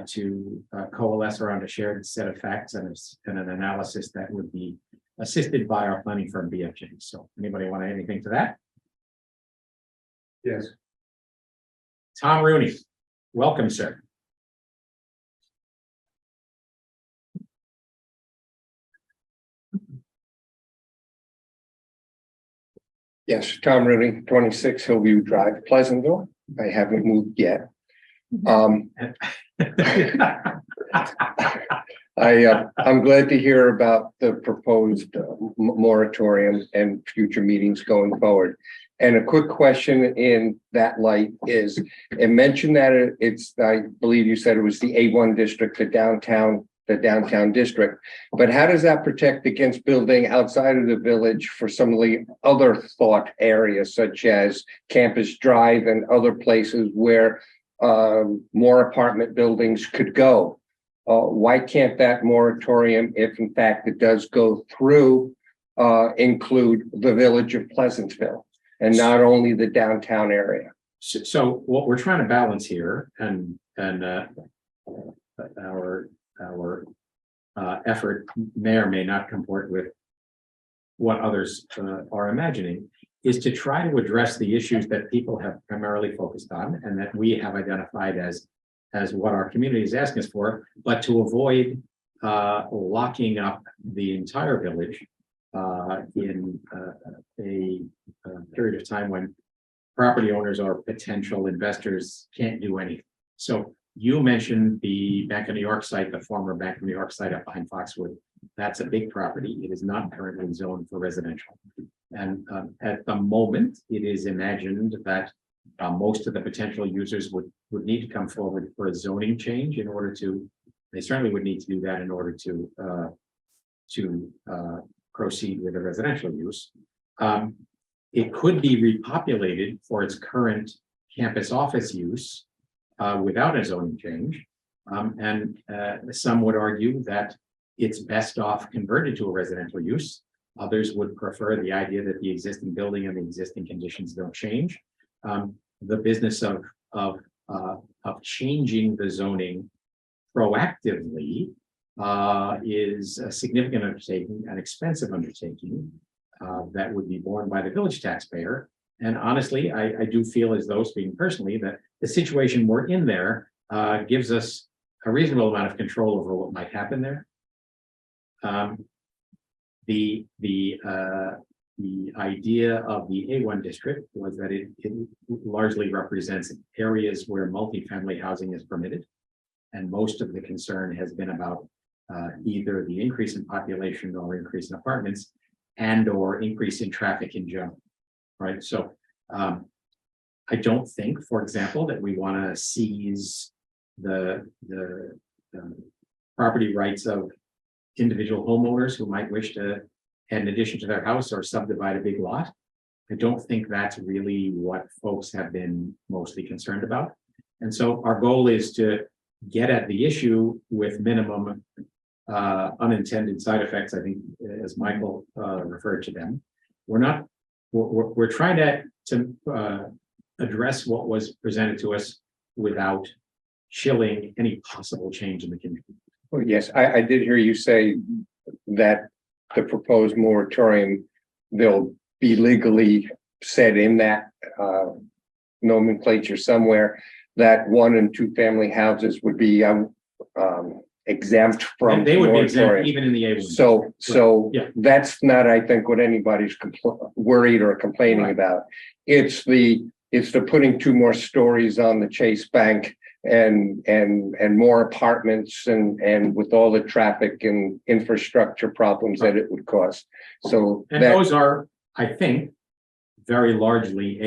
to coalesce around a shared set of facts and an analysis that would be assisted by our planning firm BFJ. So anybody want to add anything to that? Yes. Tom Rooney, welcome, sir. Yes, Tom Rooney, 26 Hillview Drive, Pleasantville. I haven't moved yet. I'm glad to hear about the proposed moratorium and future meetings going forward. And a quick question in that light is, it mentioned that it's, I believe you said it was the A1 district, the downtown district, but how does that protect against building outside of the village for some of the other thought areas, such as Campus Drive and other places where more apartment buildings could go? Why can't that moratorium, if in fact it does go through, include the village of Pleasantville and not only the downtown area? So what we're trying to balance here, and our effort may or may not comport with what others are imagining, is to try to address the issues that people have primarily focused on and that we have identified as what our community is asking us for, but to avoid locking up the entire village in a period of time when property owners or potential investors can't do anything. So you mentioned the Bank of New York site, the former Bank of New York site up behind Foxwood. That's a big property. It is not currently zoned for residential. And at the moment, it is imagined that most of the potential users would need to come forward for a zoning change in order to, they certainly would need to do that in order to proceed with a residential use. It could be repopulated for its current campus office use without a zoning change. And some would argue that it's best off converted to a residential use. Others would prefer the idea that the existing building and the existing conditions don't change. The business of changing the zoning proactively is a significant undertaking, an expensive undertaking that would be borne by the village taxpayer. And honestly, I do feel as though, speaking personally, that the situation we're in there gives us a reasonable amount of control over what might happen there. The idea of the A1 district was that it largely represents areas where multifamily housing is permitted. And most of the concern has been about either the increase in population or increase in apartments and or increase in traffic in general, right? So I don't think, for example, that we want to seize the property rights of individual homeowners who might wish to add an addition to their house or subdivide a big lot. I don't think that's really what folks have been mostly concerned about. And so our goal is to get at the issue with minimum unintended side effects, I think, as Michael referred to them. We're trying to address what was presented to us without chilling any possible change in the community. Well, yes, I did hear you say that the proposed moratorium, they'll be legally said in that nomenclature somewhere that 1 and 2 family houses would be exempt from. They would be exempt moratorium. even in the A1. So Yeah. that's not, I think, what anybody's worried or complaining Right. about. It's the putting 2 more stories on the Chase Bank and more apartments and with all the traffic and infrastructure problems that it would cause. So And that, those are, I think, very largely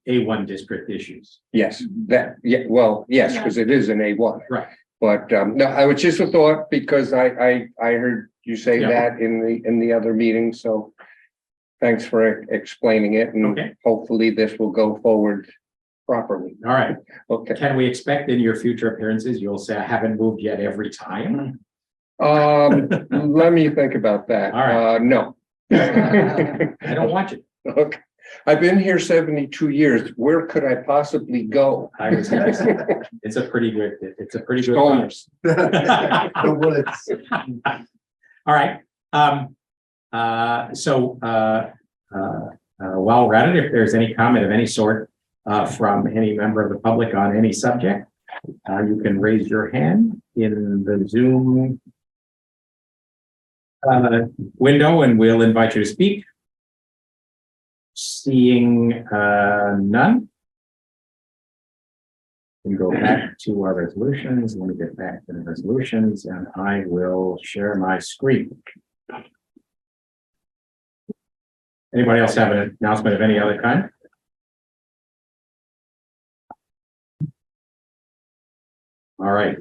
A1 district issues. yes, that, yeah, well, yes, because it is an A1. Right. But no, I was just a thought because I heard you say Yeah. that in the other meeting, so thanks for explaining it, and Okay. hopefully this will go forward properly. All right. Okay. Can we expect in your future appearances, you'll say, I haven't moved yet every time? Let me think about that. All right. No. I don't want you. Okay. I've been here 72 years. Where could I possibly go? I was gonna say, it's a pretty good Stoners. The woods. All right. While we're at it, if there's any comment of any sort from any member of the public on any subject, you can raise your hand in the Zoom window and we'll invite you to speak. Seeing none. We go back to our resolutions. Let me get back to the resolutions and I will share my screen. Anybody else have an announcement of any other kind? All right.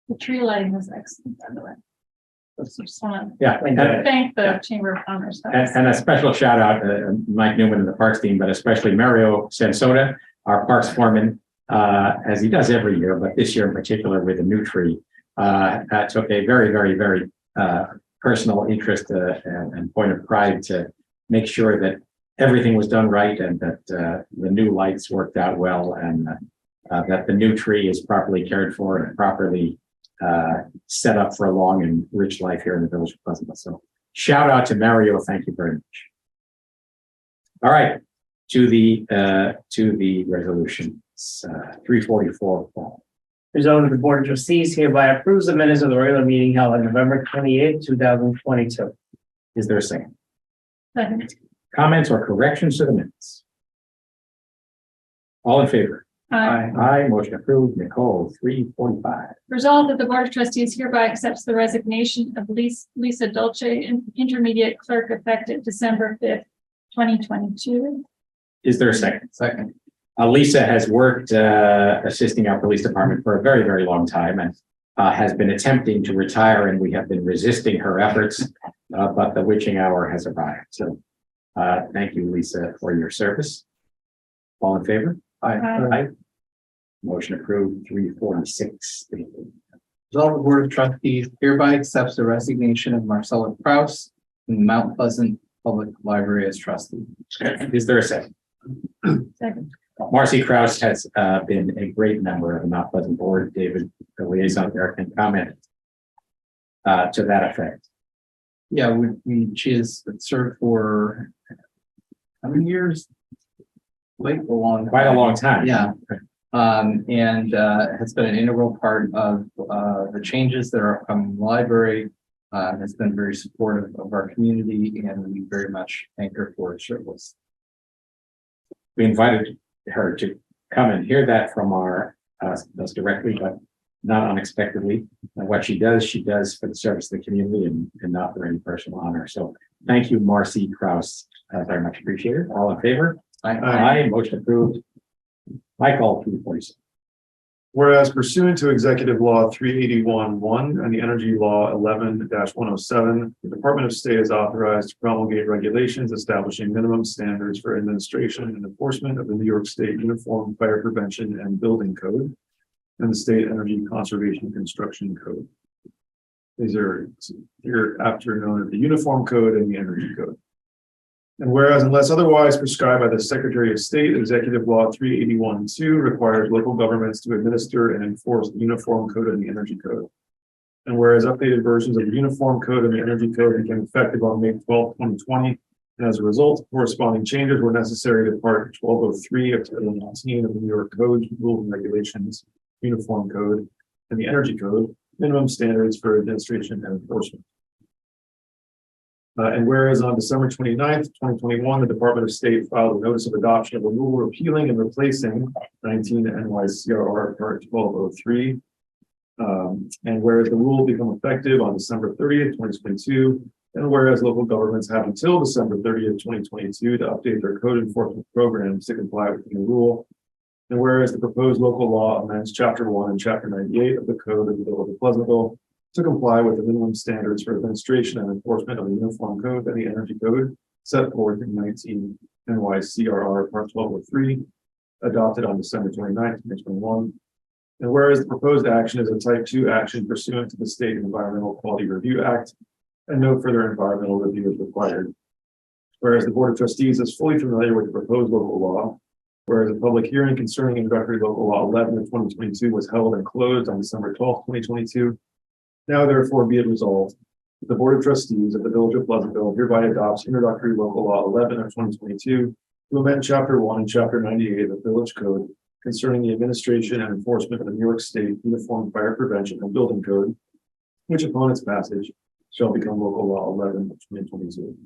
The tree lighting was excellent, by the way. Just want Yeah. to thank the Chamber of Commerce. And a special shout out to Mike Newman and the Parks team, but especially Mario Sansota, our Parks foreman, as he does every year, but this year in particular with a new tree, took a very, very, very personal interest and point of pride to make sure that everything was done right and that the new lights worked out well and that the new tree is properly cared for and properly set up for a long and rich life here in the village of Pleasantville. So shout out to Mario. Thank you very much. All right, to the resolution. 344. Paul. Resolved that the Board of Trustees hereby approves the minutes of the regular meeting held on November 28th, 2022. Is there a second? Second. Comments or corrections to the minutes? All in favor? Aye. Aye, motion approved. Nicole, 345. Resolved that the Board of Trustees hereby accepts the resignation of Lisa Dolce, intermediate clerk, effective December 5th, 2022. Is there a second? Second. Lisa has worked assisting our police department for a very, very long time and has been attempting to retire, and we have been resisting her efforts, but the witching hour has arrived. So thank you, Lisa, for your service. All in favor? Aye. Motion approved. 346. Resolved, the Board of Trustees hereby accepts the resignation of Marcella Kraus from the Mount Pleasant Public Library as trustee. Is there a second? Second. Marcy Kraus has been a great member of the Mount Pleasant Board. David, the liaison there, can comment to that effect. Yeah, she has served for how many years? Quite a long. Quite a long time. Yeah. and has been an integral part of the changes that are coming in the library. Has been very supportive of our community, and we very much thank her for her service. We invited her to come and hear that from us directly, but not unexpectedly. And what she does for the service of the community and not for any personal honor. So thank you, Marcy Kraus. Very much appreciated. All in favor? Aye. Motion approved. Michael, 347. Whereas pursuant to Executive Law 381-1 and the Energy Law 11-107, the Department of State is authorized to promulgate regulations establishing minimum standards for administration and enforcement of the New York State Uniform Fire Prevention and Building Code and the State Energy Conservation Construction Code. These are hereafter known as the Uniform Code and the Energy Code. And whereas unless otherwise prescribed by the Secretary of State, Executive Law 381-2 requires local governments to administer and enforce the Uniform Code and the Energy Code. And whereas updated versions of the Uniform Code and the Energy Code became effective on May 12, 2020, and as a result, corresponding changes were necessary to Part 1203 of Title 19 of the New York Code, Rules and Regulations, Uniform Code, and the Energy Code, minimum standards for administration and enforcement. And whereas on December 29th, 2021, the Department of State filed a notice of adoption of a rule repealing and replacing 19 NYCRR Part 1203. And whereas the rule will become effective on December 30th, 2022, and whereas local governments have until December 30th, 2022 to update their code enforcement programs to comply with the new rule. And whereas the proposed local law amends Chapter 1 and Chapter 98 of the Code of the Village of Pleasantville to comply with the minimum standards for administration and enforcement of the Uniform Code and the Energy Code set forth in 19 NYCRR Part 1203, adopted on December 29th, 2021. And whereas the proposed action is a Type 2 action pursuant to the State Environmental Quality Review Act, and no further environmental review is required. Whereas the Board of Trustees is fully familiar with the proposed local law, whereas a public hearing concerning introductory local law 11 of 2022 was held and closed on December 12th, 2022. Now therefore be it resolved, that the Board of Trustees of the Village of Pleasantville hereby adopts introductory local law 11 of 2022 to amend Chapter 1 and Chapter 98 of the Village Code concerning the administration and enforcement of the New York State Uniform Fire Prevention and Building Code, which upon its passage shall become local law 11 of 2022.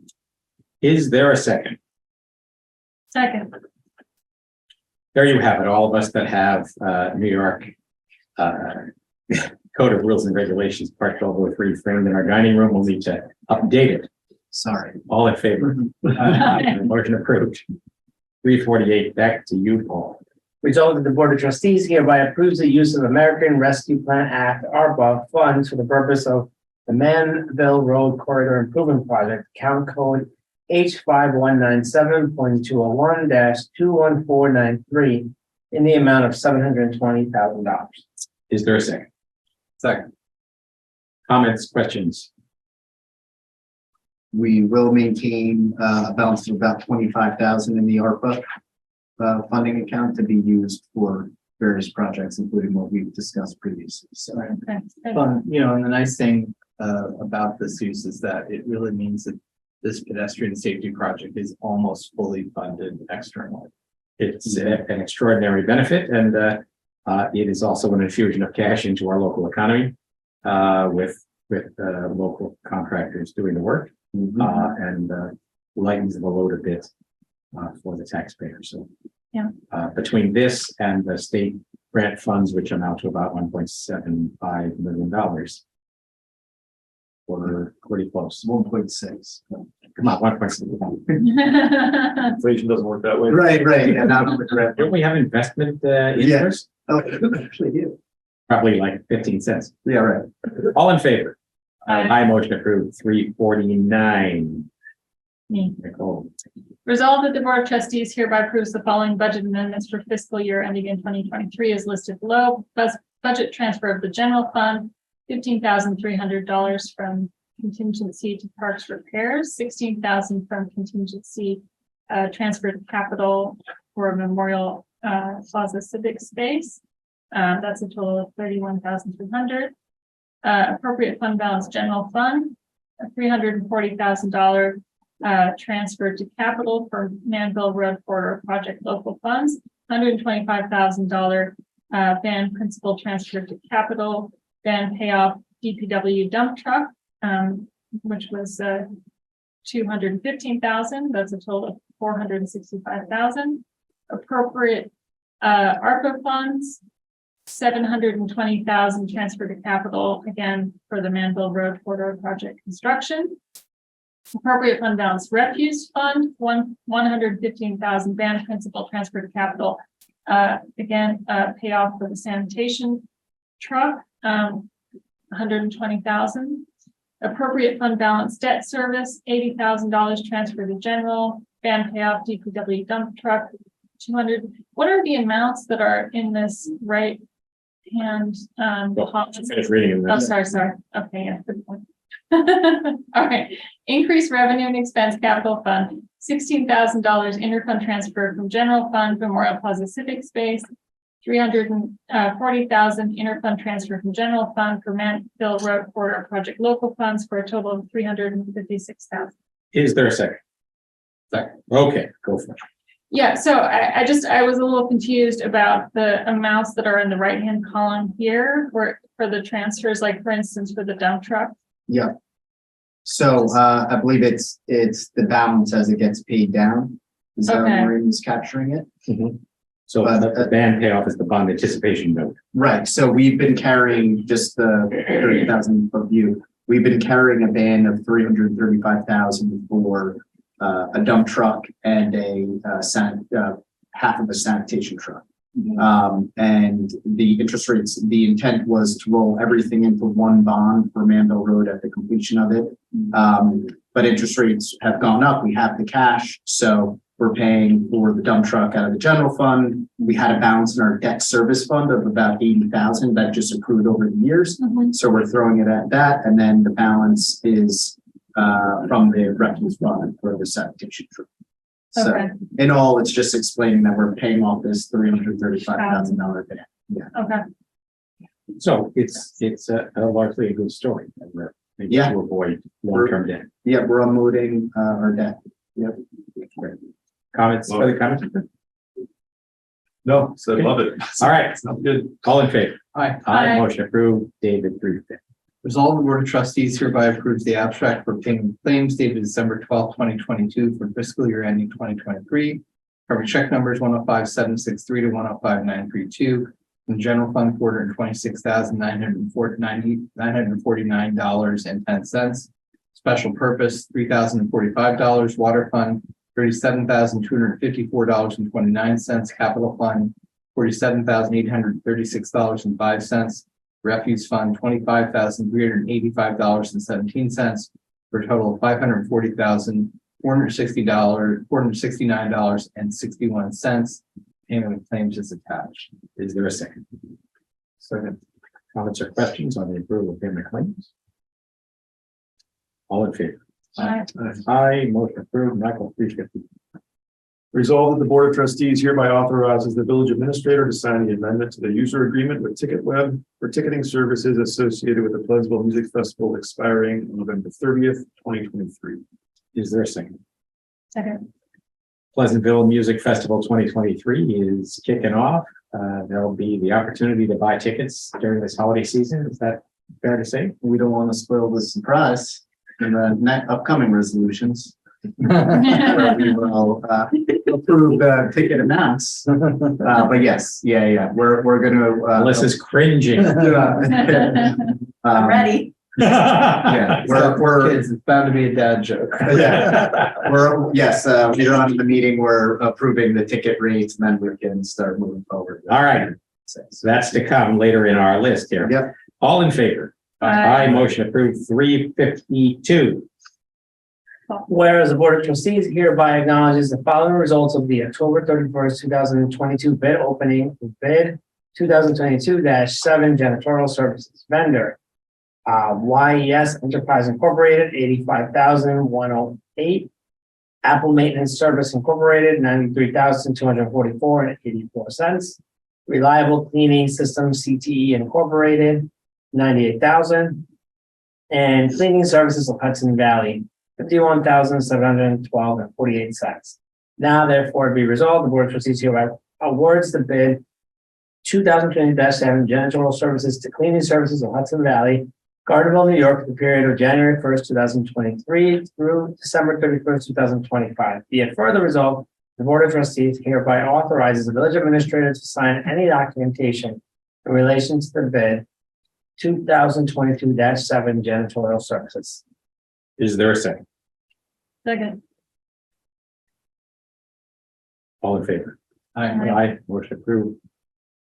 Is there a second? Second. There you have it. All of us that have New York Code of Rules and Regulations, Part 1203 framed in our dining room, will need to update it. Sorry. All in favor? Motion approved. 348, back to you, Paul. Resolved that the Board of Trustees hereby approves the use of American Rescue Plan Act, ARPA funds for the purpose of the Manville Road Corridor Improvement Project, account code H5197.201-21493 in the amount of $720,000. Is there a second? Second. Comments, questions? We will maintain a balance of about 25,000 in the ARPA funding account to be used for various projects, including what we've discussed previously. So, Okay. and the nice thing about this use is that it really means that this pedestrian safety project is almost fully funded externally. It's an extraordinary benefit, and it is also an infusion of cash into our local economy with local contractors doing the work, and lightens the load a bit for the taxpayer. So, yeah, between this and the state grant funds, which amount to about $1.75 million, we're pretty close. 1.6. Come on, 1.6. Inflation doesn't work that way. Right. Yeah, not on the correct. Don't we have investment interest? Oh, actually do. Probably like 15 cents. Yeah, right. All in favor? Aye. Motion approved. 349. Me. Nicole. Resolved that the Board of Trustees hereby approves the following budget amendments for fiscal year ending in 2023 as listed below. Budget transfer of the general fund, $15,300 from contingency to parks repairs, $16,000 from contingency transfer to capital for a memorial plaza civic space. That's a total of $31,300. Appropriate fund balance general fund, a $340,000 transfer to capital for Manville Road Corridor project local funds, $125,000 ban principal transfer to capital, ban payoff DPW dump truck, which was $215,000. That's a total of $465,000. Appropriate ARPA funds, $720,000 transfer to capital, again, for the Manville Road Corridor project construction. Appropriate fund balance refuse fund, $115,000 ban principal transfer to capital. Again, payoff for the sanitation truck, $120,000. Appropriate fund balance debt service, $80,000 transfer to general, ban payoff DPW dump truck, 200. What are the amounts that are in this right hand? Finish reading them. Oh, sorry. Okay, yeah, good point. All right, increase revenue and expense capital fund, $16,000 interfund transfer from general fund Memorial Plaza Civic Space, $340,000 interfund transfer from general fund for Manville Road Corridor project local funds for a total of $356,000. Is there a second? Second. Okay, go for it. Yeah, so I was a little confused about the amounts that are in the right-hand column here for the transfers, like for instance, for the dump truck. Yeah. So I believe it's the balance as it gets paid down. Is that Okay. where he's capturing it? So the ban payoff is the bond anticipation note. Right, so we've been carrying just the 30,000 of you. We've been carrying a ban of 335,000 for a dump truck and half of a sanitation truck. And the interest rates, the intent was to roll everything into one bond for Manville Road at the completion of it. But interest rates have gone up. We have the cash, so we're paying for the dump truck out of the general fund. We had a balance in our debt service fund of about 80,000 that just accrued over the years. So we're throwing it at that, and then the balance is from the refuse fund for the sanitation truck. So Okay. in all, it's just explaining that we're paying off this $335,000 debt. Yeah. Okay. So it's a largely a good story. And we're maybe Yeah. to avoid long-term debt. Yeah, we're unloading our debt. Yep. Great. Comments, further comments? No, so love it. All right, Sounds good. all in favor? Aye. Aye, motion approved. David, 3-5. Resolved, the Board of Trustees hereby approves the abstract for payment of claims dated December 12th, 2022 for fiscal year ending 2023. Cover check numbers 105-763 to 105-932. From the general fund, $426,949.10. Special purpose, $3,045. Water fund, $37,254.29. Capital fund, $47,836.05. Refuse fund, $25,385.17 for a total of $540,469.61. Payment of claims is attached. Is there a second? Second. Comments or questions on the approval of payment claims? All in favor? Aye. Aye, motion approved. Michael, 350. Resolved that the Board of Trustees hereby authorizes the village administrator to sign the amendment to the user agreement with TicketWeb for ticketing services associated with the Pleasantville Music Festival expiring on November 30th, 2023. Is there a second? Second. Pleasantville Music Festival 2023 is kicking off. There'll be the opportunity to buy tickets during this holiday season. Is that fair to say? We don't want to spoil the surprise in the upcoming resolutions. Where we will approve the ticket amounts. But yes, we're gonna. Melissa's cringing. I'm ready. Yeah, we're Kids, it's bound to be a dad joke. yeah, later on in the meeting, we're approving the ticket rates, and then we can start moving forward. All right. So that's to come later in our list here. Yep. All in favor? Aye. Motion approved. 352. Whereas the Board of Trustees hereby acknowledges the following results of the October 31st, 2022 bid opening for bid 2022-7 janitorial services vendor. YES Enterprise Incorporated, $85,108. Apple Maintenance Service Incorporated, $93,244.84. Reliable Cleaning Systems CTE Incorporated, $98,000. And Cleaning Services of Hudson Valley, $51,712.48. Now therefore be resolved, the Board of Trustees hereby awards the bid 2020-7 janitorial services to cleaning services in Hudson Valley, Gardnerville, New York, for the period of January 1st, 2023 through December 31st, 2025. Be it further resolved, the Board of Trustees hereby authorizes the village administrator to sign any documentation in relation to the bid 2022-7 janitorial services. Is there a second? Second. All in favor? Aye. Aye, motion approved.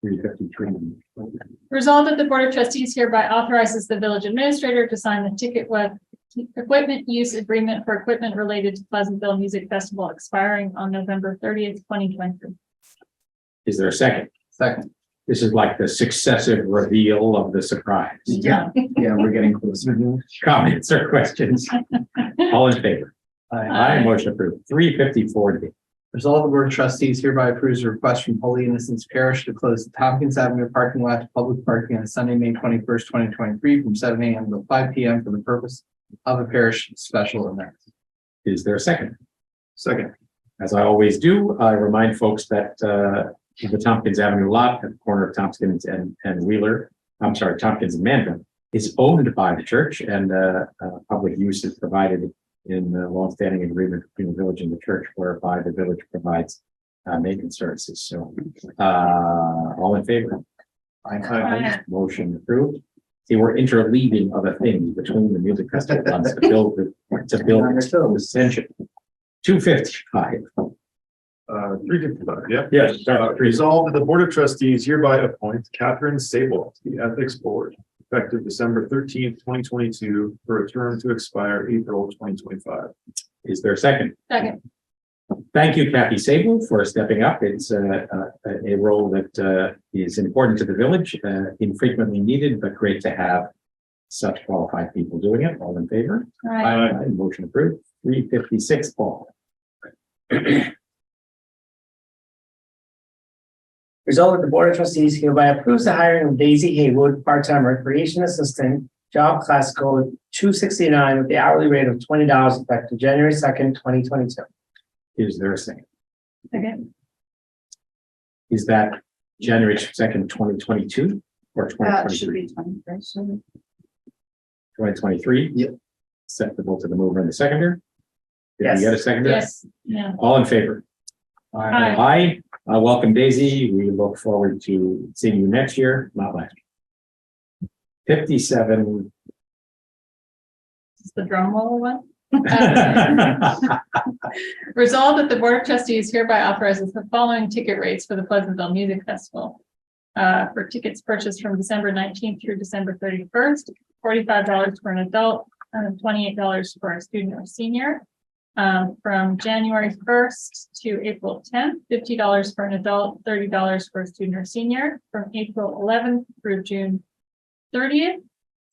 353. Resolved that the Board of Trustees hereby authorizes the village administrator to sign the ticket web equipment use agreement for equipment related to Pleasantville Music Festival expiring on November 30th, 2023. Is there a second? Second. This is like the successive reveal of the surprise. Yeah, we're getting closer. Comments or questions? All in favor? Aye. Motion approved. 354. Resolve the Board of Trustees hereby approves a request from Holy Innocents Parish to close the Tompkins Avenue parking lot to public parking on Sunday, May 21st, 2023 from 7 a.m. to 5 p.m. for the purpose of a parish special event. Is there a second? Second. As I always do, I remind folks that the Tompkins Avenue lot at the corner of Tompkins and Wheeler, I'm sorry, Tompkins and Manville, is owned by the church, and public use is provided in the longstanding agreement between the village and the church, whereby the village provides maintenance services. So all in favor? Aye. Motion approved. See, we're interleaving other things between the music festival funds to build the ascension. 255. 355, yeah. Yes, sorry. Resolved that the Board of Trustees hereby appoint Catherine Sable to the Ethics Board effective December 13th, 2022 for a term to expire April 2025. Is there a second? Second. Thank you, Kathy Sable, for stepping up. It's a role that is important to the village, infrequently needed, but great to have such qualified people doing it. All in favor? Aye. Motion approved. 356, Paul. Resolved that the Board of Trustees hereby approves the hiring of Daisy Haywood, part-time recreation assistant, job class code 269 with the hourly rate of $20 effective January 2nd, 2022. Is there a second? Second. Is that January 2nd, 2022 or 2023? 2023? Yep. Acceptable to the mover and the seconder? Did Yes. we get a seconder? Yes. Yeah. All in favor? Aye. Aye. Welcome, Daisy. We look forward to seeing you next year, not last year. 57. Is this the drum roll one? Resolved that the Board of Trustees hereby authorizes the following ticket rates for the Pleasantville Music Festival. For tickets purchased from December 19th through December 31st, $45 for an adult, and $28 for a student or senior. From January 1st to April 10th, $50 for an adult, $30 for a student or senior. From April 11th through June 30th,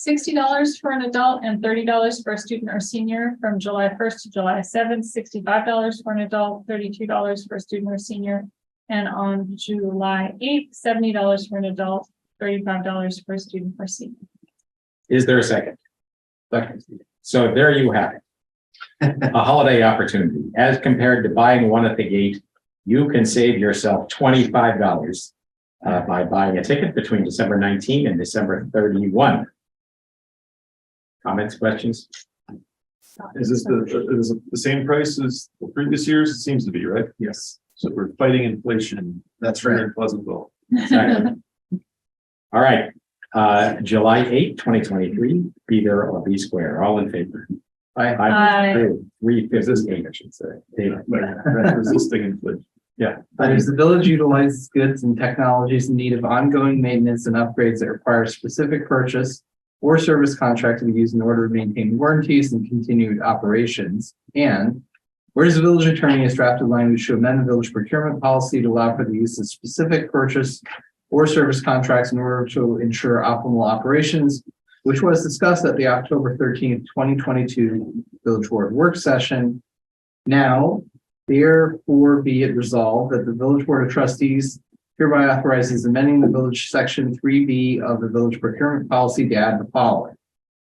$60 for an adult and $30 for a student or senior. From July 1st to July 7th, $65 for an adult, $32 for a student or senior. And on July 8th, $70 for an adult, $35 for a student or senior. Is there a second? Second. So there you have it. A holiday opportunity. As compared to buying one at the gate, you can save yourself $25 by buying a ticket between December 19 and December 31. Comments, questions? Is this the same price as the previous years? It seems to be, right? Yes, So we're fighting inflation. that's Here right. in Pleasantville. Exactly. All right, July 8, 2023, be there or be square, all in favor. Aye. 358, I should say. David. Resisting inflation. That is, the village utilizes goods and technologies in need of ongoing maintenance and upgrades that require specific purchase or service contract to be used in order to maintain warranties and continued operations. And whereas the village attorney has drafted language to amend the village procurement policy to allow for the use of specific purchase or service contracts in order to ensure optimal operations, which was discussed at the October 13th, 2022 Village Board work session. Now, therefore be it resolved that the Village Board of Trustees hereby authorizes amending the village section 3B of the village procurement policy to add the following.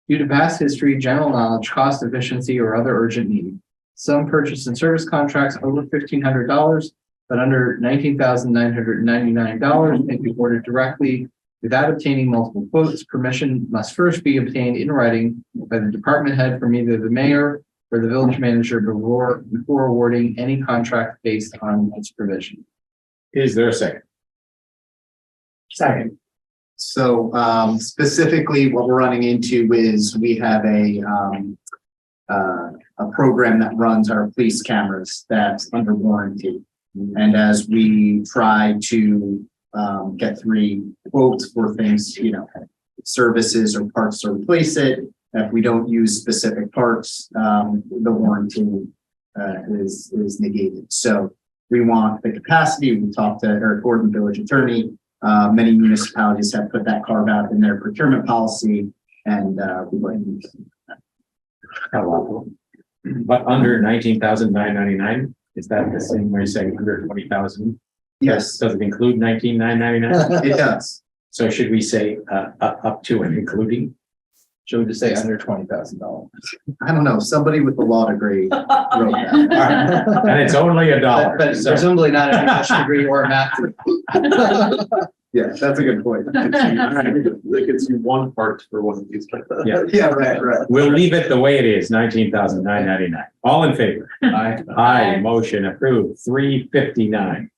Due to past history, general knowledge, cost efficiency, or other urgent need, some purchase and service contracts over $1,500 but under $19,999 may be ordered directly without obtaining multiple quotes. Permission must first be obtained in writing by the department head from either the mayor or the village manager before awarding any contract based on this provision. Is there a second? Second. So specifically, what we're running into is we have a program that runs our police cameras that's under warranty. And as we try to get 3 quotes for things, you know, services or parts to replace it, if we don't use specific parts, the warranty is negated. So we want the capacity. We talked to Eric Gordon, village attorney. Many municipalities have put that carve out in their procurement policy, and we go ahead and use Hello. But under 19,999, is that the same way saying under 20,000? Yes. Does it include 19,999? It does. So should we say up to and including? Should we just say under $20,000? I don't know. Somebody with a law degree wrote that. And it's only $1. But So- presumably not an English degree or a math degree. Yeah, that's a good point. They could see one part for one of these. Yeah. Yeah, right. We'll leave it the way it is, 19,999. All in favor? Aye. Aye, motion approved, 359.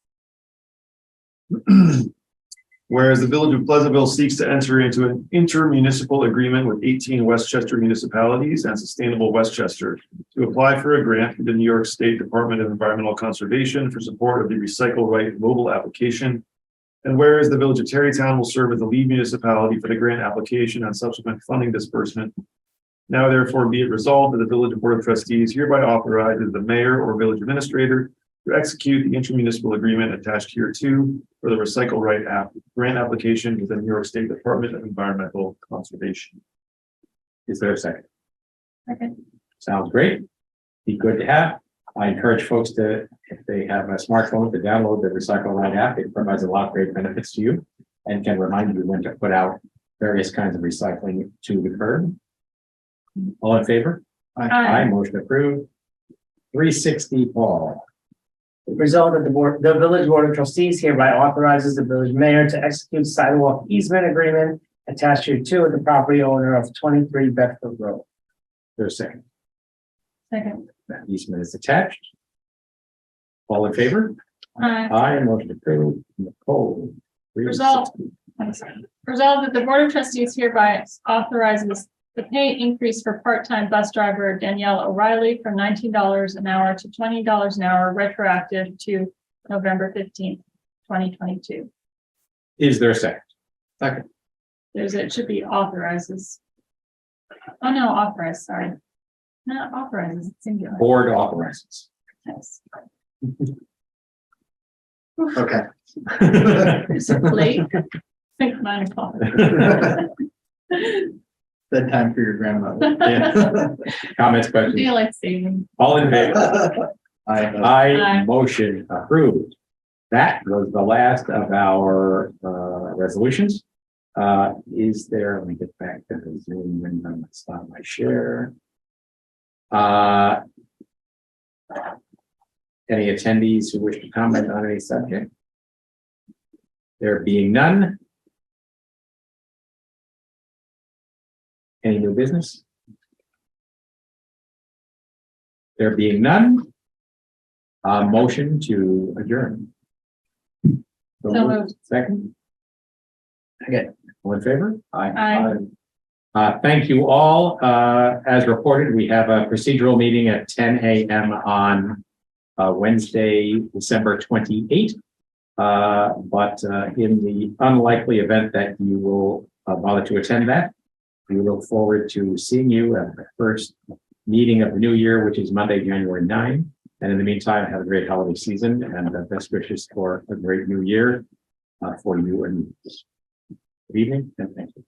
Whereas the village of Pleasantville seeks to enter into an intermunicipal agreement with 18 Westchester municipalities and Sustainable Westchester to apply for a grant from the New York State Department of Environmental Conservation for support of the Recycle Right mobile application. And whereas the village of Terrytown will serve as the lead municipality for the grant application and subsequent funding disbursement. Now therefore be it resolved that the village board of trustees hereby authorizes the mayor or village administrator to execute the intermunicipal agreement attached here to for the Recycle Right grant application with the New York State Department of Environmental Conservation. Is there a second? Okay. Sounds great. Be good to have. I encourage folks to, if they have a smartphone, to download the Recycle Right app. It provides a lot of great benefits to you and can remind you when to put out various kinds of recycling to the curb. All in favor? Aye. Motion approved. 360, Paul. Result that the village board of trustees hereby authorizes the village mayor to execute sidewalk easement agreement attached here to the property owner of 23 Bedford Road. There's a second. Second. That easement is attached. All in favor? Aye. Aye, motion approved. Nicole. 360. Resolved that the Board of Trustees hereby authorizes the pay increase for part-time bus driver Danielle O'Reilly from $19 an hour to $20 an hour retroactive to November 15th, 2022. Is there a second? Second. It should be authorizes. Oh, no, authorize, sorry. Not authorizes, it's singular. Board authorizes. Yes. Okay. Is it late? I think 9 o'clock. Bedtime for your grandmother. Yeah. Comments, questions? Daylight saving. All in favor? Aye. Aye, motion approved. That was the last of our resolutions. Is there, let me get back to the Zoom and then stop my share. Any attendees who wish to comment on any subject? There being none. Any new business? There being none. Motion to adjourn. So moved. Second. Okay. All in favor? Aye. Thank you all. As reported, we have a procedural meeting at 10 a.m. on Wednesday, December 28th. But in the unlikely event that you will bother to attend that, we look forward to seeing you at the first meeting of the new year, which is Monday, January 9. And in the meantime, have a great holiday season and best wishes for a great new year for you. And good evening and thank you.